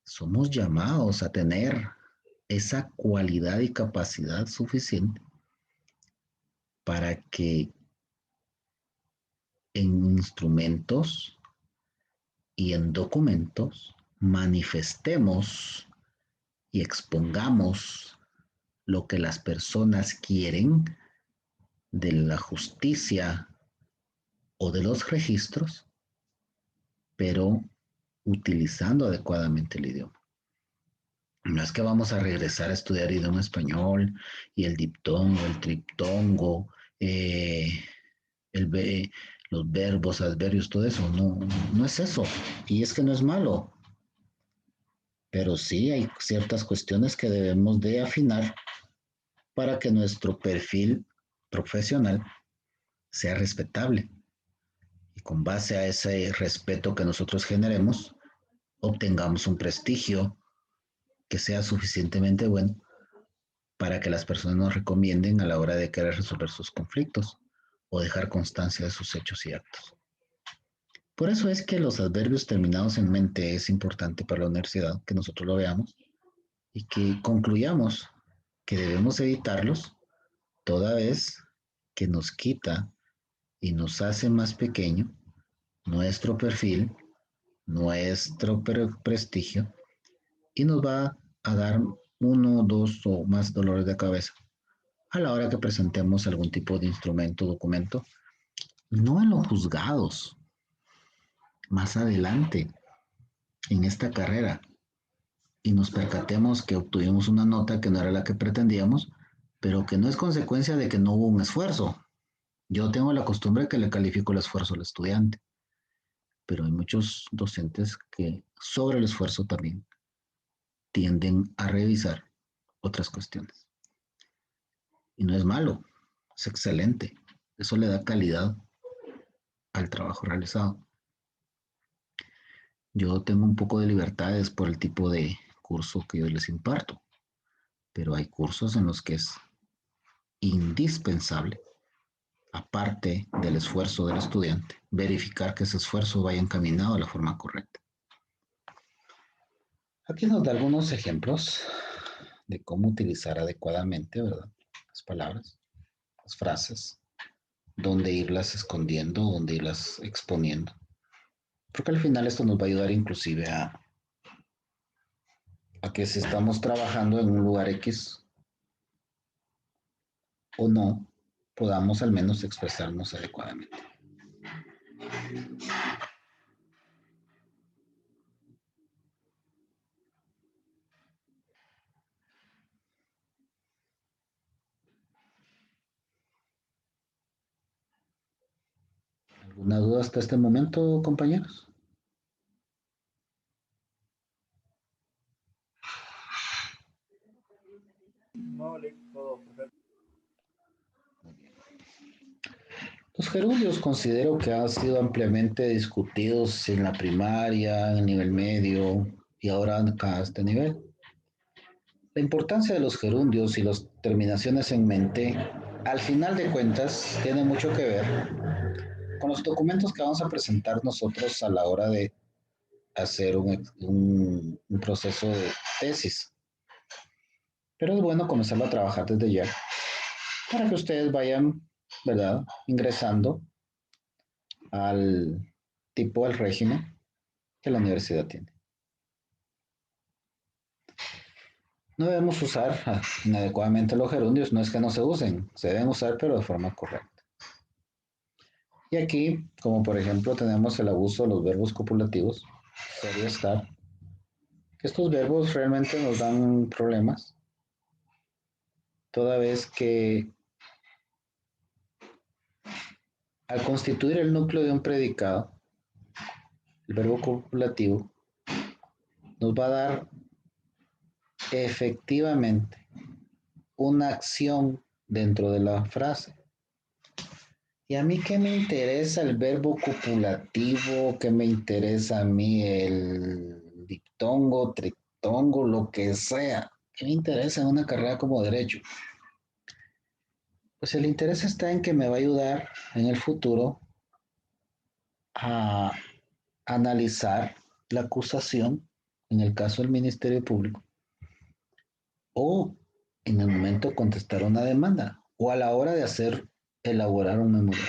somos llamados a tener esa cualidad y capacidad suficiente para que en instrumentos y en documentos manifestemos y expongamos lo que las personas quieren de la justicia o de los registros, pero utilizando adecuadamente el idioma. No es que vamos a regresar a estudiar idioma español y el diptongo, el triptongo, los verbos, adverbios, todo eso. No, no es eso. Y es que no es malo. Pero sí hay ciertas cuestiones que debemos de afinar para que nuestro perfil profesional sea respetable. Y con base a ese respeto que nosotros generemos, obtengamos un prestigio que sea suficientemente bueno para que las personas nos recomienden a la hora de querer resolver sus conflictos o dejar constancia de sus hechos y actos. Por eso es que los adverbios terminados en mente es importante para la universidad, que nosotros lo veamos y que concluyamos que debemos evitarlos toda vez que nos quita y nos hace más pequeño nuestro perfil, nuestro prestigio y nos va a dar uno, dos o más dolores de cabeza a la hora que presentemos algún tipo de instrumento, documento, no en los juzgados, más adelante en esta carrera y nos percatemos que obtuvimos una nota que no era la que pretendíamos, pero que no es consecuencia de que no hubo un esfuerzo. Yo tengo la costumbre que le califico el esfuerzo al estudiante, pero hay muchos docentes que sobre el esfuerzo también tienden a revisar otras cuestiones. Y no es malo, es excelente. Eso le da calidad al trabajo realizado. Yo tengo un poco de libertades por el tipo de curso que yo les imparto, pero hay cursos en los que es indispensable aparte del esfuerzo del estudiante, verificar que ese esfuerzo vaya encaminado de la forma correcta. Aquí nos da algunos ejemplos de cómo utilizar adecuadamente, ¿verdad? Las palabras, las frases, dónde irlas escondiendo, dónde irlas exponiendo. Porque al final esto nos va a ayudar inclusive a que si estamos trabajando en un lugar X o no, podamos al menos expresarnos adecuadamente. ¿Alguna duda hasta este momento, compañeros? No, todo perfecto. Los gerundios considero que han sido ampliamente discutidos en la primaria, en el nivel medio y ahora acá a este nivel. La importancia de los gerundios y las terminaciones en mente, al final de cuentas, tiene mucho que ver con los documentos que vamos a presentar nosotros a la hora de hacer un proceso de tesis. Pero es bueno comenzarlo a trabajar desde ya para que ustedes vayan, ¿verdad?, ingresando al tipo, al régimen que la universidad tiene. No debemos usar inadecuadamente los gerundios, no es que no se usen, se deben usar pero de forma correcta. Y aquí, como por ejemplo tenemos el abuso de los verbos copulativos, sería estar, que estos verbos realmente nos dan problemas, toda vez que al constituir el núcleo de un predicado, el verbo copulativo nos va a dar efectivamente una acción dentro de la frase. ¿Y a mí qué me interesa el verbo copulativo? ¿Qué me interesa a mí el diptongo, triptongo, lo que sea? ¿Qué me interesa en una carrera como derecho? Pues el interés está en que me va a ayudar en el futuro a analizar la acusación, en el caso del Ministerio Público, o en el momento de contestar una demanda, o a la hora de elaborar un memorial.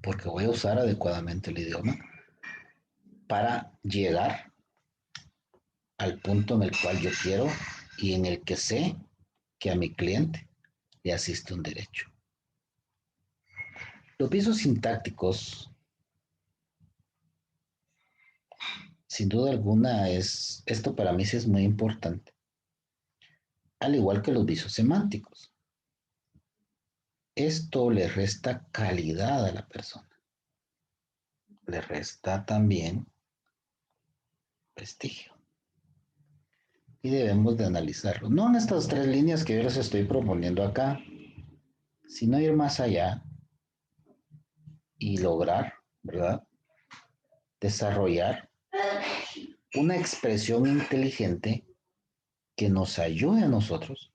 Porque voy a usar adecuadamente el idioma para llegar al punto en el cual yo quiero y en el que sé que a mi cliente le asiste un derecho. Los visos sintácticos, sin duda alguna, esto para mí sí es muy importante, al igual que los visos semánticos. Esto le resta calidad a la persona, le resta también prestigio. Y debemos de analizarlo. No en estas 3 líneas que yo les estoy proponiendo acá, sino ir más allá y lograr, ¿verdad?, desarrollar una expresión inteligente que nos ayude a nosotros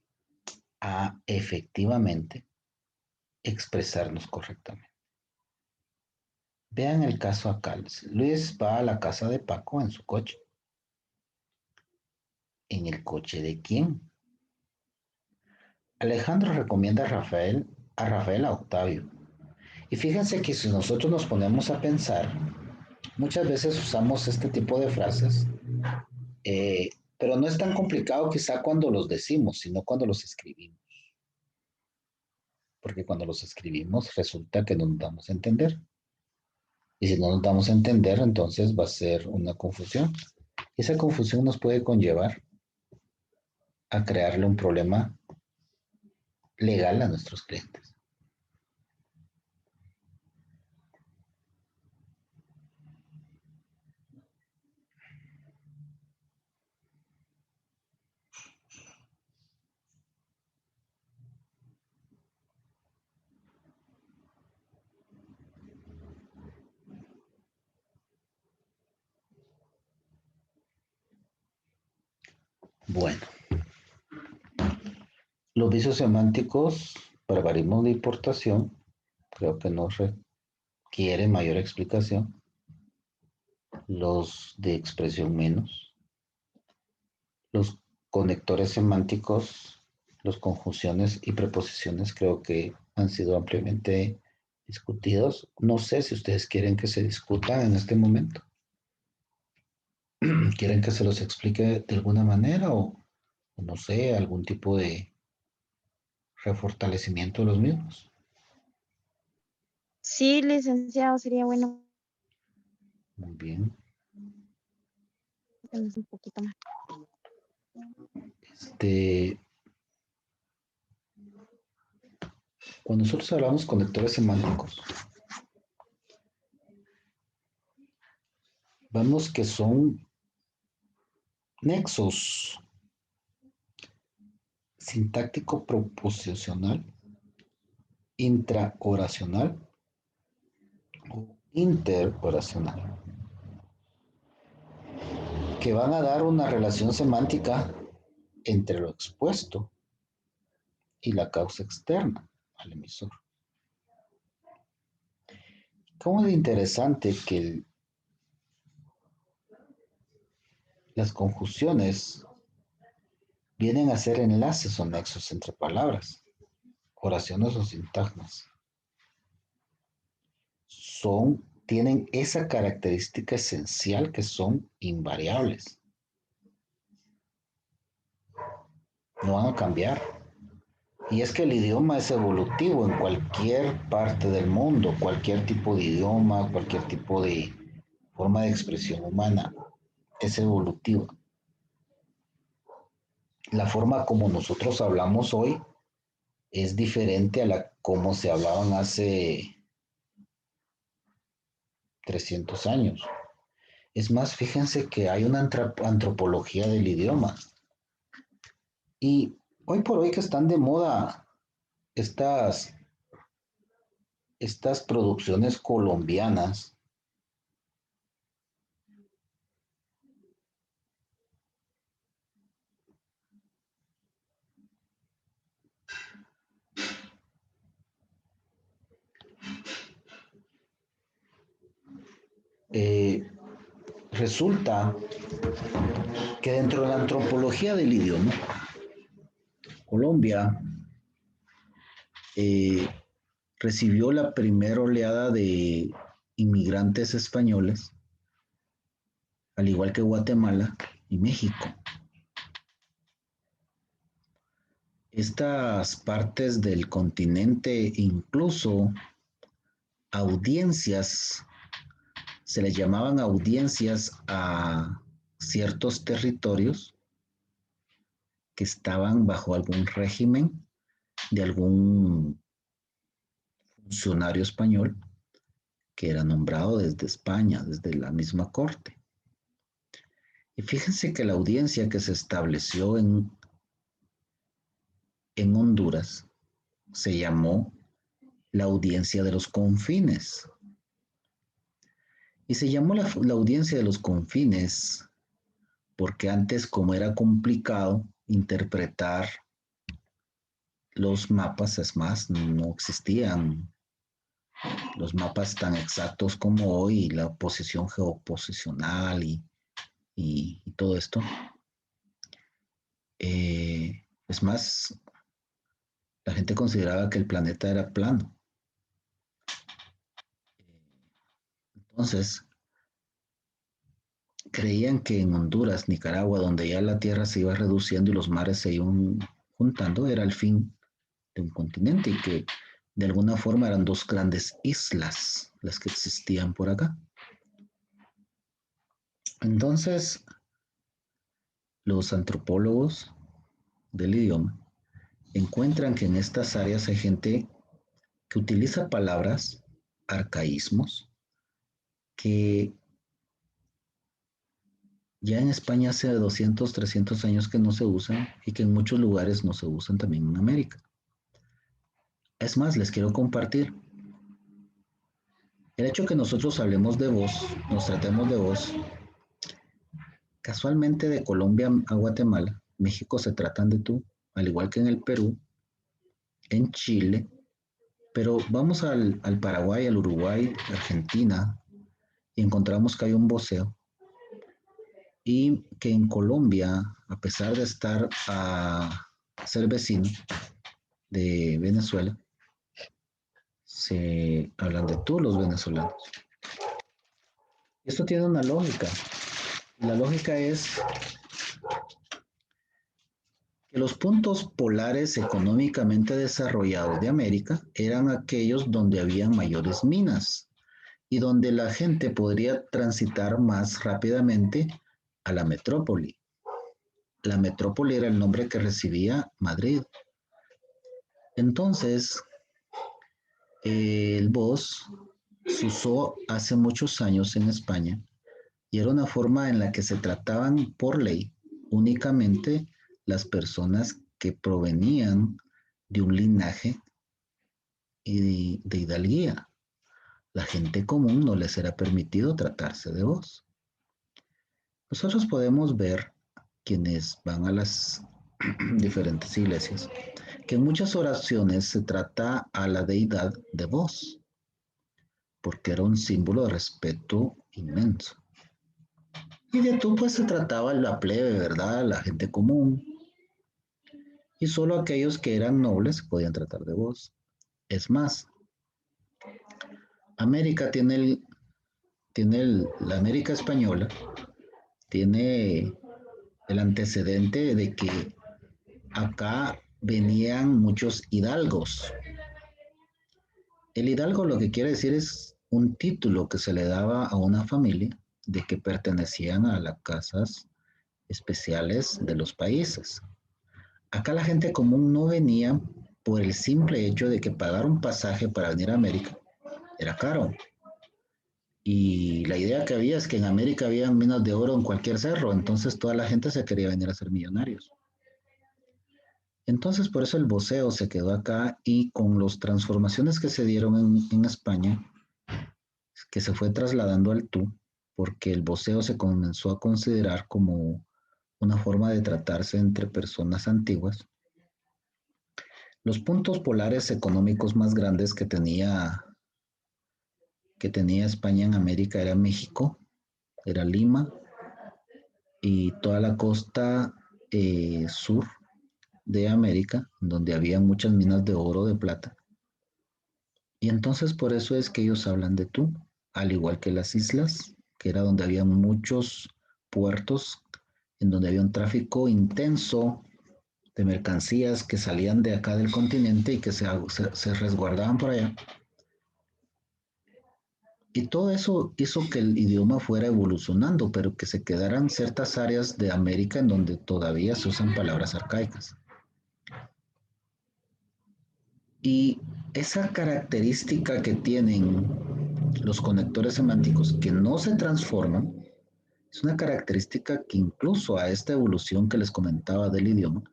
a efectivamente expresarnos correctamente. Vean el caso acá. Luis va a la casa de Paco en su coche. ¿En el coche de quién? Alejandro recomienda a Rafael a Octavio. Y fíjense que si nosotros nos ponemos a pensar, muchas veces usamos este tipo de frases, pero no es tan complicado quizá cuando los decimos, sino cuando los escribimos. Porque cuando los escribimos resulta que no nos damos a entender. Y si no nos damos a entender, entonces va a ser una confusión. Y esa confusión nos puede conllevar a crearle un problema legal a nuestros clientes. Bueno, Los vicios semánticos para barismos de importación creo que no requieren mayor explicación. Los de expresión menos. Los conectores semánticos, las conjunciones y preposiciones creo que han sido ampliamente discutidos. No sé si ustedes quieren que se discutan en este momento. ¿Quieren que se los explique de alguna manera o no sé, algún tipo de refortalecimiento de los mismos? Sí, licenciado, sería bueno Muy bien. un poquito más. Cuando nosotros hablamos conectores semánticos, vemos que son nexos sintáctico proposicional, intraoracional o interoracional, que van a dar una relación semántica entre lo expuesto y la causa externa al emisor. ¿Cómo de interesante que las conjunciones vienen a ser enlaces o nexos entre palabras, oraciones o sintagmas? Tienen esa característica esencial que son invariables. No van a cambiar. Y es que el idioma es evolutivo en cualquier parte del mundo, cualquier tipo de idioma, cualquier tipo de forma de expresión humana es evolutiva. La forma como nosotros hablamos hoy es diferente a la como se hablaban hace 300 años. Es más, fíjense que hay una antropología del idioma. Y hoy por hoy que están de moda estas producciones colombianas, resulta que dentro de la antropología del idioma, Colombia recibió la primera oleada de inmigrantes españoles, al igual que Guatemala y México. Estas partes del continente, incluso audiencias, se les llamaban audiencias a ciertos territorios que estaban bajo algún régimen de algún funcionario español que era nombrado desde España, desde la misma corte. Y fíjense que la audiencia que se estableció en Honduras se llamó la audiencia de los confines. Y se llamó la audiencia de los confines porque antes, como era complicado interpretar los mapas, es más, no existían los mapas tan exactos como hoy, la posición geoposicional y todo esto. Es más, la gente consideraba que el planeta era plano. Entonces, creían que en Honduras, Nicaragua, donde ya la tierra se iba reduciendo y los mares se iban juntando, era el fin de un continente y que de alguna forma eran dos grandes islas las que existían por acá. Entonces, los antropólogos del idioma encuentran que en estas áreas hay gente que utiliza palabras, arcaísmos, que ya en España hace 200, 300 años que no se usan y que en muchos lugares no se usan también en América. Es más, les quiero compartir. El hecho que nosotros hablemos de vos, nos tratemos de vos, casualmente de Colombia a Guatemala, México se tratan de tú, al igual que en el Perú, en Chile, pero vamos al Paraguay, al Uruguay, Argentina, y encontramos que hay un voceo. Y que en Colombia, a pesar de estar a ser vecino de Venezuela, se hablan de tú los venezolanos. Esto tiene una lógica. La lógica es que los puntos polares económicamente desarrollados de América eran aquellos donde había mayores minas y donde la gente podría transitar más rápidamente a la metrópoli. La metrópoli era el nombre que recibía Madrid. Entonces, el vos se usó hace muchos años en España y era una forma en la que se trataban por ley únicamente las personas que provenían de un linaje y de hidalguía. La gente común no les era permitido tratarse de vos. Nosotros podemos ver, quienes van a las diferentes iglesias, que en muchas oraciones se trata a la deidad de vos, porque era un símbolo de respeto inmenso. Y de tú pues se trataba la plebe, ¿verdad? La gente común. Y solo aquellos que eran nobles podían tratar de vos. Es más, América la América española tiene el antecedente de que acá venían muchos hidalgos. El hidalgo lo que quiere decir es un título que se le daba a una familia de que pertenecían a las casas especiales de los países. Acá la gente común no venía por el simple hecho de que pagar un pasaje para venir a América era caro. Y la idea que había es que en América había minas de oro en cualquier cerro, entonces toda la gente se quería venir a ser millonarios. Entonces por eso el voceo se quedó acá y con las transformaciones que se dieron en España, que se fue trasladando al tú, porque el voceo se comenzó a considerar como una forma de tratarse entre personas antiguas. Los puntos polares económicos más grandes que tenía España en América era México, era Lima y toda la costa sur de América, donde había muchas minas de oro, de plata. Y entonces por eso es que ellos hablan de tú, al igual que las islas, que era donde había muchos puertos, en donde había un tráfico intenso de mercancías que salían de acá del continente y que se resguardaban por allá. Y todo eso hizo que el idioma fuera evolucionando, pero que se quedaran ciertas áreas de América en donde todavía se usan palabras arcaicas. Y esa característica que tienen los conectores semánticos que no se transforman, es una característica que incluso a esta evolución que les comentaba del idioma,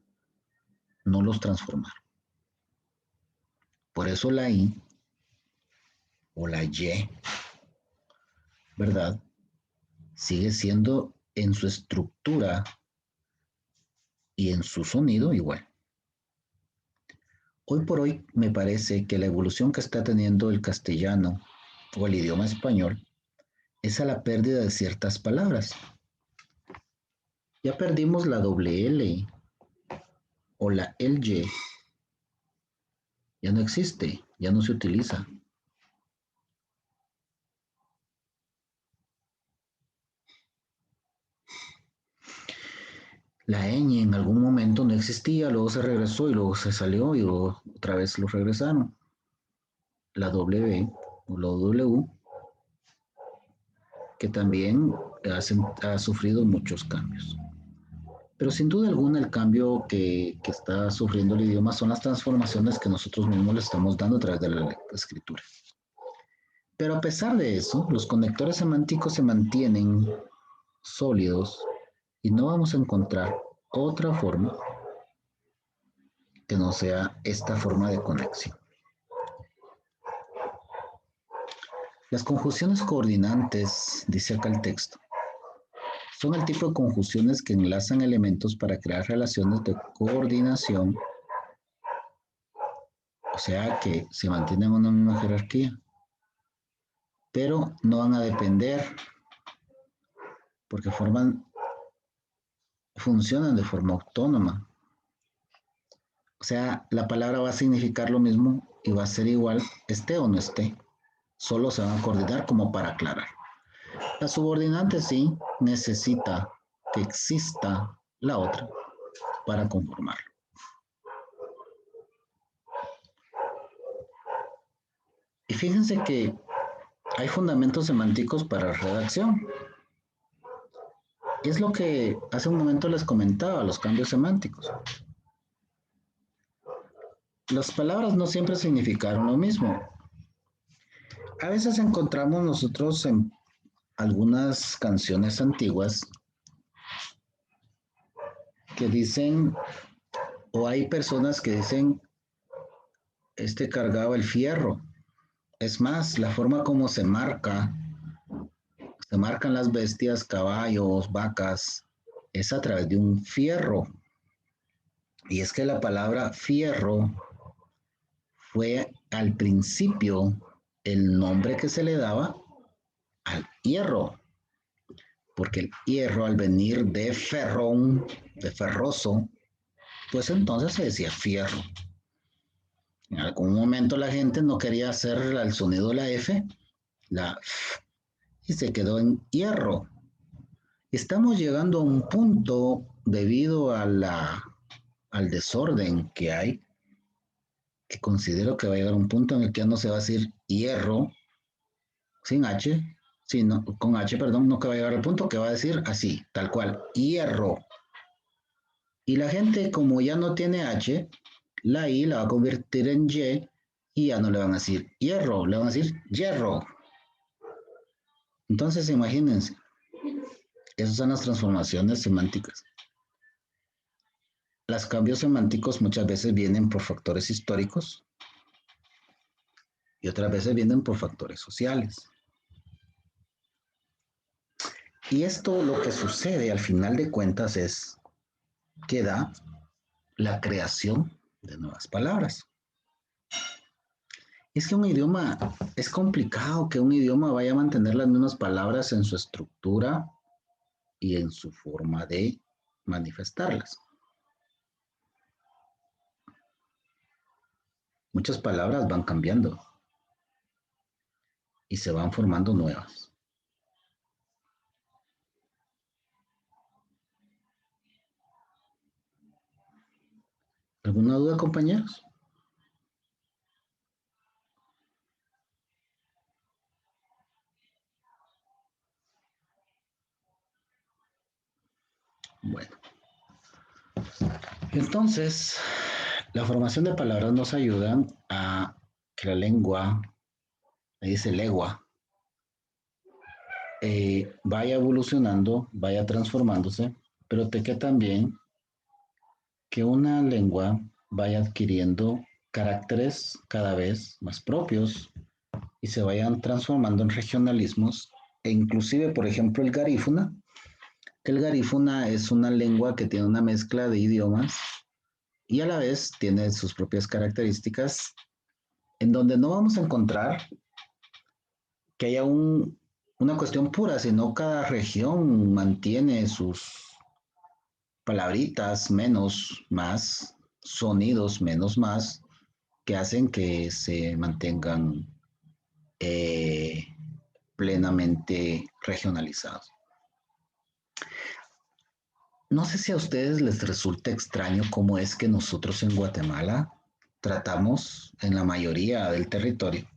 no los transformaron. Por eso la I o la Y, ¿verdad? Sigue siendo en su estructura y en su sonido igual. Hoy por hoy me parece que la evolución que está teniendo el castellano o el idioma español es a la pérdida de ciertas palabras. Ya perdimos la doble L o la LY. Ya no existe, ya no se utiliza. La ñ en algún momento no existía, luego se regresó y luego se salió y luego otra vez lo regresaron. La W o la W, que también ha sufrido muchos cambios. Pero sin duda alguna el cambio que está sufriendo el idioma son las transformaciones que nosotros mismos le estamos dando a través de la escritura. Pero a pesar de eso, los conectores semánticos se mantienen sólidos y no vamos a encontrar otra forma que no sea esta forma de conexión. Las conjunciones coordinantes, dice acá el texto, son el tipo de conjunciones que enlazan elementos para crear relaciones de coordinación O sea que se mantienen en una misma jerarquía, pero no van a depender porque funcionan de forma autónoma. O sea, la palabra va a significar lo mismo y va a ser igual, esté o no esté. Solo se van a coordinar como para aclarar. La subordinante sí necesita que exista la otra para conformarlo. Y fíjense que hay fundamentos semánticos para la redacción. Es lo que hace un momento les comentaba, los cambios semánticos. Las palabras no siempre significaron lo mismo. A veces encontramos nosotros en algunas canciones antiguas que dicen, o hay personas que dicen, este cargaba el fierro. Es más, la forma como se marcan las bestias, caballos, vacas, es a través de un fierro. Y es que la palabra fierro fue al principio el nombre que se le daba al hierro, porque el hierro al venir de ferrón, de ferroso, pues entonces se decía fierro. En algún momento la gente no quería hacer el sonido de la F, la F, y se quedó en hierro. Estamos llegando a un punto debido al desorden que hay, que considero que va a llegar a un punto en el que ya no se va a decir hierro sin H, sino con H, perdón, no que va a llegar al punto que va a decir así, tal cual, hierro. Y la gente, como ya no tiene H, la I la va a convertir en Y y ya no le van a decir hierro, le van a decir hierro. Entonces, imagínense, esas son las transformaciones semánticas. Los cambios semánticos muchas veces vienen por factores históricos y otras veces vienen por factores sociales. Y esto lo que sucede al final de cuentas es que da la creación de nuevas palabras. Es que un idioma, es complicado que un idioma vaya a mantener las mismas palabras en su estructura y en su forma de manifestarlas. Muchas palabras van cambiando y se van formando nuevas. ¿Alguna duda, compañeros? Bueno. Entonces, la formación de palabras nos ayuda a que la lengua, ahí dice legua, vaya evolucionando, vaya transformándose, pero que también que una lengua vaya adquiriendo caracteres cada vez más propios y se vayan transformando en regionalismos, e inclusive, por ejemplo, el garífuna. El garífuna es una lengua que tiene una mezcla de idiomas y a la vez tiene sus propias características, en donde no vamos a encontrar que haya una cuestión pura, sino cada región mantiene sus palabritas menos, más, sonidos menos, más, que hacen que se mantengan plenamente regionalizados. No sé si a ustedes les resulta extraño cómo es que nosotros en Guatemala tratamos, en la mayoría del territorio,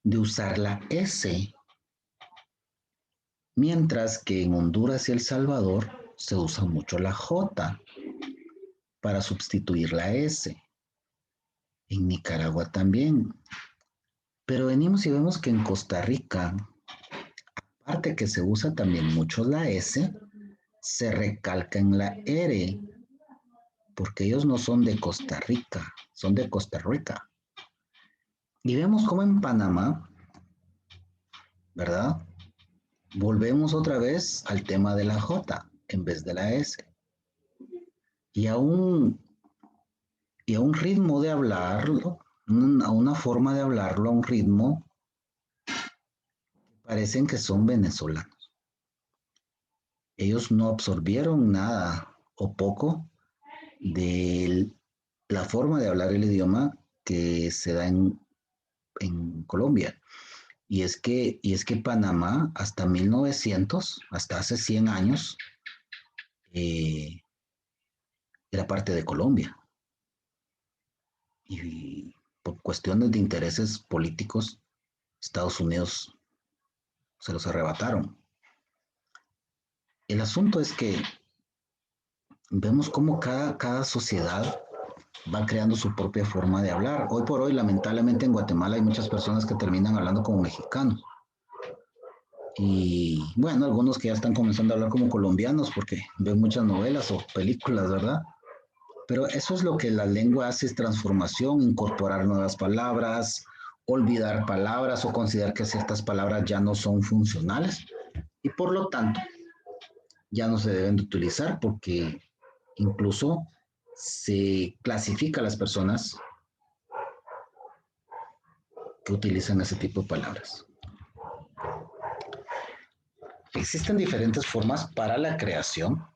de usar la S, mientras que en Honduras y El Salvador se usa mucho la J para sustituir la S. En Nicaragua también. Pero venimos y vemos que en Costa Rica, aparte que se usa también mucho la S, se recalca en la R, porque ellos no son de Costa Rica, son de Costa Rica. Y vemos como en Panamá, ¿verdad? Volvemos otra vez al tema de la J en vez de la S. Y a un ritmo de hablarlo, una forma de hablarlo a un ritmo, parecen que son venezolanos. Ellos no absorbieron nada o poco de la forma de hablar el idioma que se da en Colombia. Y es que Panamá hasta 1900, hasta hace 100 años, era parte de Colombia. Y por cuestiones de intereses políticos, Estados Unidos se los arrebataron. El asunto es que vemos cómo cada sociedad va creando su propia forma de hablar. Hoy por hoy, lamentablemente, en Guatemala hay muchas personas que terminan hablando como mexicanos. Y bueno, algunos que ya están comenzando a hablar como colombianos porque ven muchas novelas o películas, ¿verdad? Pero eso es lo que la lengua hace, es transformación, incorporar nuevas palabras, olvidar palabras o considerar que ciertas palabras ya no son funcionales y por lo tanto ya no se deben de utilizar porque incluso se clasifica a las personas que utilizan ese tipo de palabras. Existen diferentes formas para la creación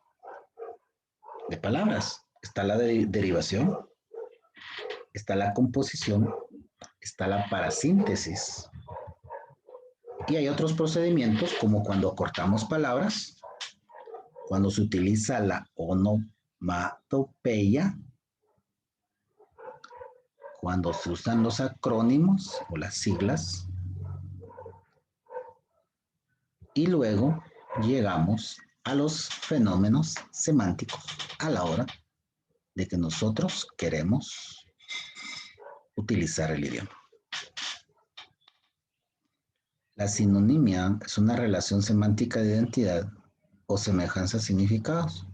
de palabras. Está la derivación, está la composición, está la parasíntesis. Y hay otros procedimientos como cuando cortamos palabras, cuando se utiliza la onomatopeya, cuando se usan los acrónimos o las siglas. Y luego llegamos a los fenómenos semánticos a la hora de que nosotros queremos utilizar el idioma. La sinonimia es una relación semántica de identidad o semejanza de significados.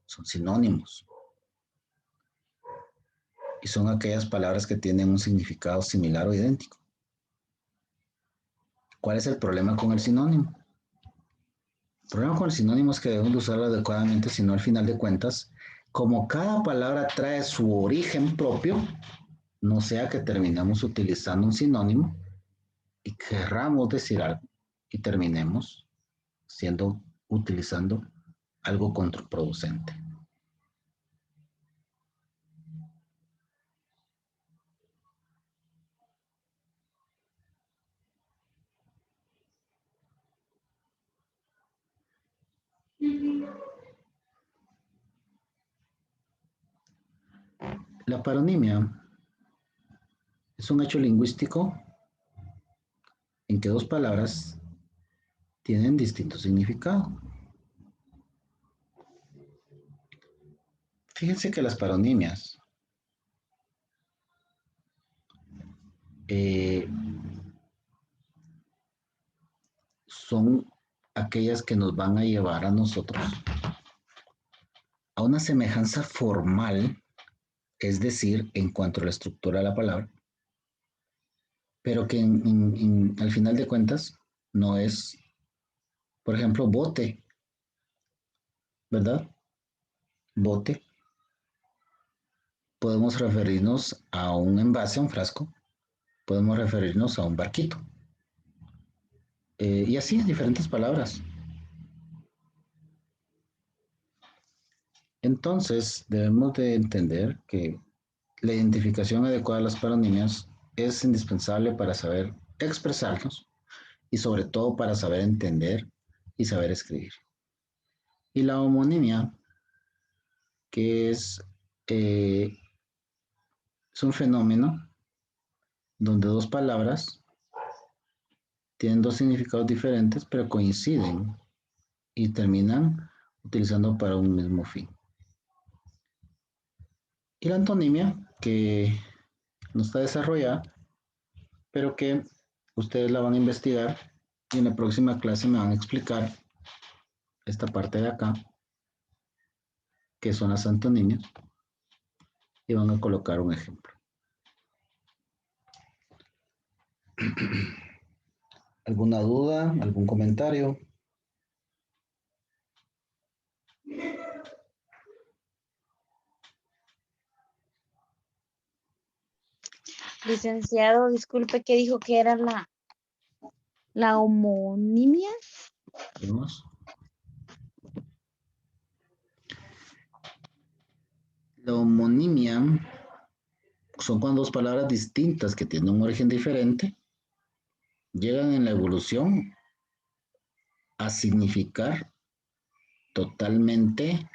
Son sinónimos. Y son aquellas palabras que tienen un significado similar o idéntico. ¿Cuál es el problema con el sinónimo? El problema con el sinónimo es que debemos de usarlo adecuadamente, si no, al final de cuentas, como cada palabra trae su origen propio, no sea que terminemos utilizando un sinónimo y querramos decir algo y terminemos utilizando algo contraproducente. La paronimia es un hecho lingüístico en que dos palabras tienen distinto significado. Fíjense que las paronimias son aquellas que nos van a llevar a nosotros a una semejanza formal, es decir, en cuanto a la estructura de la palabra, pero que al final de cuentas no es, por ejemplo, bote, ¿verdad? Bote. Podemos referirnos a un envase, a un frasco, podemos referirnos a un barquito. Y así, diferentes palabras. Entonces, debemos de entender que la identificación adecuada de las paronimias es indispensable para saber expresarnos y sobre todo para saber entender y saber escribir. Y la homonimia, que es un fenómeno donde dos palabras tienen dos significados diferentes, pero coinciden y terminan utilizando para un mismo fin. Y la antonimia, que no está desarrollada, pero que ustedes la van a investigar y en la próxima clase me van a explicar esta parte de acá, que son las antonimias, y van a colocar un ejemplo. ¿Alguna duda? ¿Algún comentario? Licenciado, disculpe, ¿qué dijo que era la homonimia? ¿Vemos? La homonimia son cuando dos palabras distintas que tienen un origen diferente llegan en la evolución a significar totalmente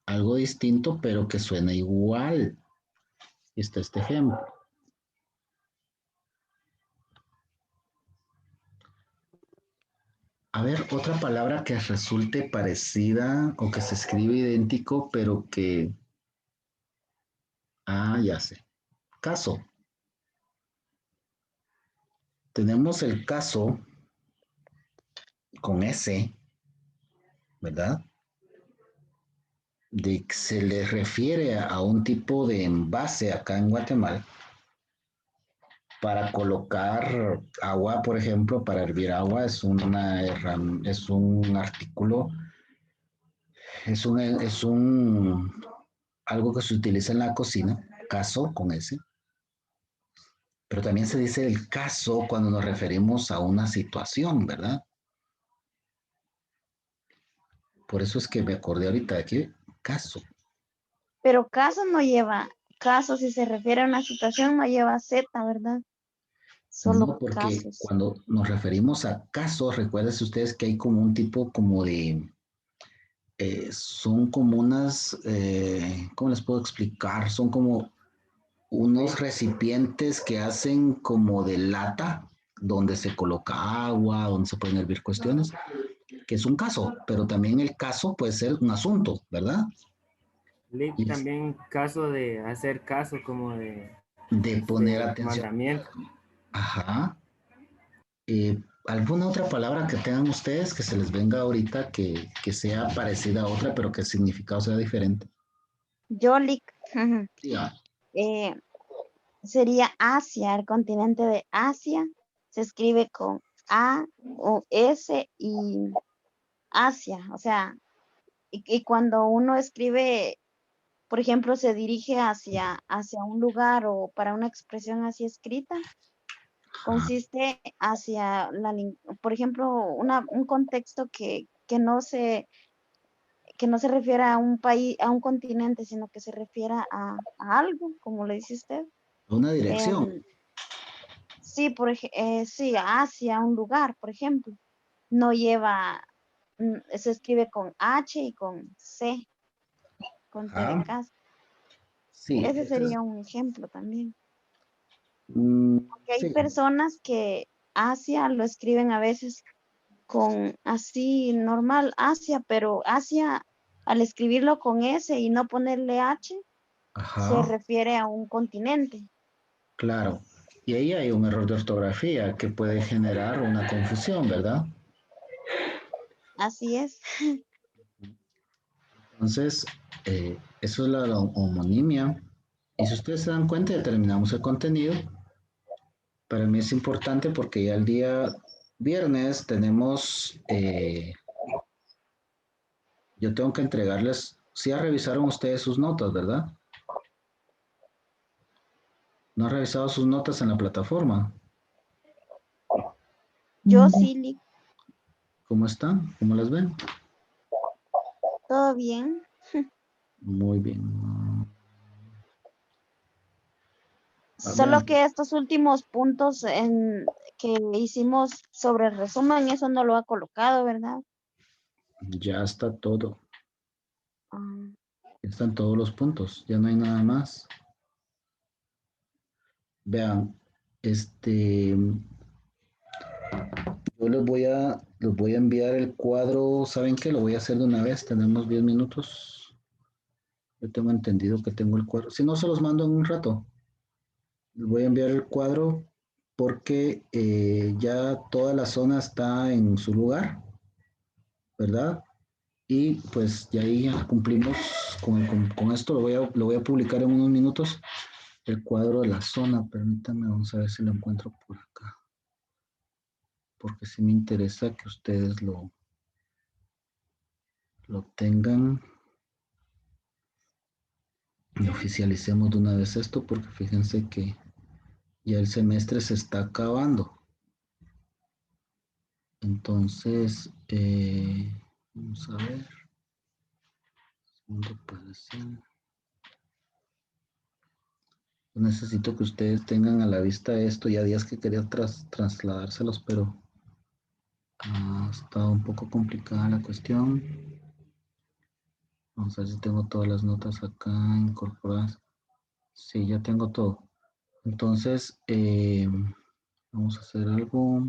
algo distinto, pero que suena igual. Y está este ejemplo. A ver, otra palabra que resulte parecida o que se escribe idéntico, pero que... Ah, ya sé. Caso. Tenemos el caso con S, ¿verdad? De que se le refiere a un tipo de envase acá en Guatemala para colocar agua, por ejemplo, para hervir agua es es un artículo, es un algo que se utiliza en la cocina, caso con S, pero también se dice el caso cuando nos referimos a una situación, ¿verdad? Por eso es que me acordé ahorita de que caso. Pero caso no lleva, caso si se refiere a una situación no lleva Z, ¿verdad? Solo No, porque casos. cuando nos referimos a casos, recuerden ustedes que hay como un tipo como de, son como unas, ¿cómo les puedo explicar? Son como unos recipientes que hacen como de lata, donde se coloca agua, donde se pueden hervir cuestiones, que es un caso, pero también el caso puede ser un asunto, ¿verdad? Y También caso de hacer caso como de poner atención. mandamiento. Ajá. ¿Alguna otra palabra que tengan ustedes que se les venga ahorita que sea parecida a otra, pero que el significado sea diferente? Yolik. Ya. eh, sería Asia, el continente de Asia. Se escribe con A o S y Asia. O sea, y cuando uno escribe, por ejemplo, se dirige hacia un lugar o para una expresión así escrita, consiste hacia por ejemplo, un contexto que no se refiere a un país, a un continente, sino que se refiere a algo, como le dice usted. Una dirección. Sí, sí, hacia un lugar, por ejemplo. No lleva, se escribe con H y con C, con T de Ajá. casa. Sí, Ese sería un ejemplo también. Porque hay sí. personas que Asia lo escriben a veces con así normal, Asia, pero Asia, al escribirlo con S y no ponerle H, se Ajá, refiere a un continente. claro. Y ahí hay un error de ortografía que puede generar una confusión, ¿verdad? Así es. Entonces, eso es la homonimia. Y si ustedes se dan cuenta, ya terminamos el contenido. Para mí es importante porque ya el día viernes tenemos, yo tengo que entregarles, si ya revisaron ustedes sus notas, ¿verdad? ¿No han revisado sus notas en la plataforma? Yo sí, ¿Cómo están? ¿Cómo las ven? todo bien. Muy bien. Solo Vean, que estos últimos puntos que hicimos sobre el resumen, eso no lo ha colocado, ¿verdad? ya está todo. Ah, Ya están todos los puntos. Ya no hay nada más. Vean, este, yo les voy a enviar el cuadro. ¿Saben qué? Lo voy a hacer de una vez. Tenemos 10 minutos. Yo tengo entendido que tengo el cuadro. Si no, se los mando en un rato. Les voy a enviar el cuadro porque ya toda la zona está en su lugar, ¿verdad? Y pues ya ahí ya cumplimos con esto. Lo voy a publicar en unos minutos. El cuadro de la zona, permítanme, vamos a ver si lo encuentro por acá. Porque sí me interesa que ustedes lo tengan y oficialicemos de una vez esto, porque fíjense que Ya el semestre se está acabando. Entonces, vamos a ver. Segundo parcial. Necesito que ustedes tengan a la vista esto. Ya días que quería trasladárselos, pero ha estado un poco complicada la cuestión. Vamos a ver si tengo todas las notas acá incorporadas. Sí, ya tengo todo. Entonces, vamos a hacer algo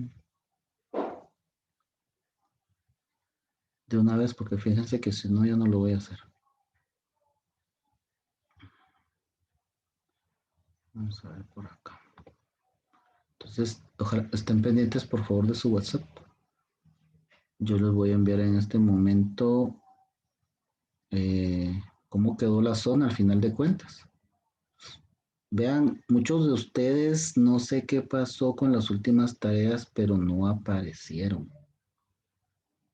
de una vez, porque fíjense que si no, yo no lo voy a hacer. Vamos a ver por acá. Entonces, ojalá estén pendientes, por favor, de su WhatsApp. Yo les voy a enviar en este momento cómo quedó la zona al final de cuentas. Vean, muchos de ustedes, no sé qué pasó con las últimas tareas, pero no aparecieron.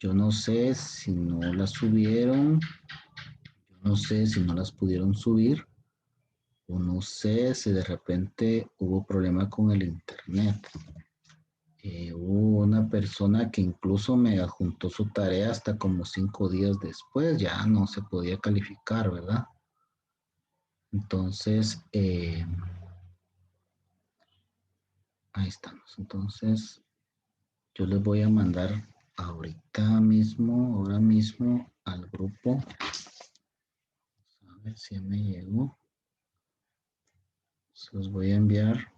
Yo no sé si no las subieron, yo no sé si no las pudieron subir, o no sé si de repente hubo problema con el internet. Hubo una persona que incluso me adjuntó su tarea hasta como 5 días después, ya no se podía calificar, ¿verdad? Entonces, ahí estamos. Entonces, yo les voy a mandar ahora mismo al grupo. A ver si me llegó. Se los voy a enviar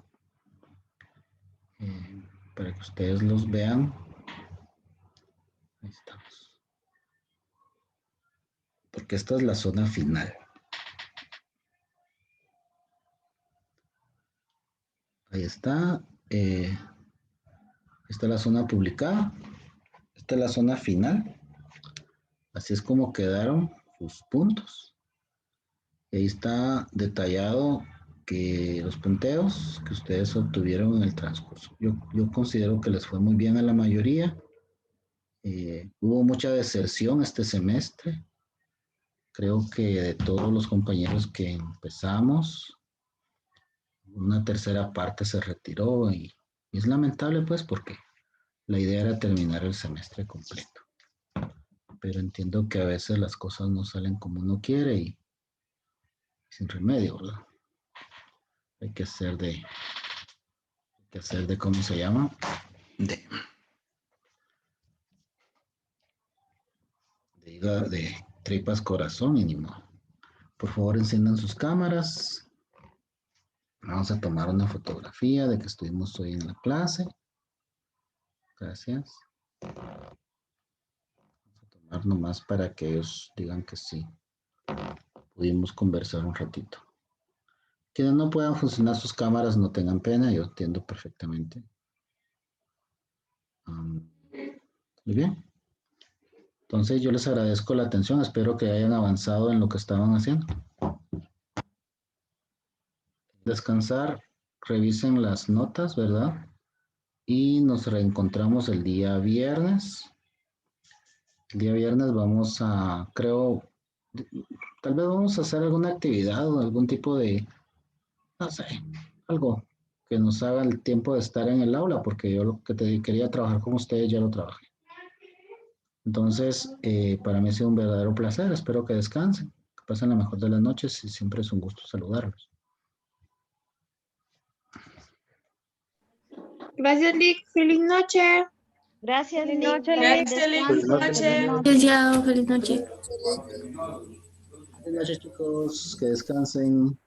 para que ustedes los vean. Ahí estamos. Porque esta es la zona final. Ahí está. Esta es la zona publicada. Esta es la zona final. Así es como quedaron sus puntos. Y ahí está detallado que los punteos que ustedes obtuvieron en el transcurso. Yo considero que les fue muy bien a la mayoría. Hubo mucha deserción este semestre. Creo que de todos los compañeros que empezamos, una tercera parte se retiró y es lamentable pues porque la idea era terminar el semestre completo. Pero entiendo que a veces las cosas no salen como uno quiere y sin remedio, ¿verdad? Hay que hacer de ¿cómo se llama? De tripas corazón y ni modo. Por favor, enciendan sus cámaras. Vamos a tomar una fotografía de que estuvimos hoy en la clase. Gracias. Vamos a tomar nomás para que ellos digan que sí. Pudimos conversar un ratito. Quienes no puedan funcionar sus cámaras, no tengan pena, yo entiendo perfectamente. Muy bien. Entonces yo les agradezco la atención, espero que hayan avanzado en lo que estaban haciendo. Descansar, revisen las notas, ¿verdad? Y nos reencontramos el día viernes. El día viernes vamos a, creo, tal vez vamos a hacer alguna actividad o algún tipo de, no sé, algo que nos haga el tiempo de estar en el aula, porque yo lo que quería trabajar con ustedes ya lo trabajé. Entonces, para mí ha sido un verdadero placer. Espero que descansen, que pasen la mejor de las noches y siempre es un gusto saludarlos. Gracias, Lick. Feliz noche. Gracias, Feliz Lick. noche, Buen Lick. Feliz descanso. noche. Feliz noche. Buenas noches, chicos. Que descansen.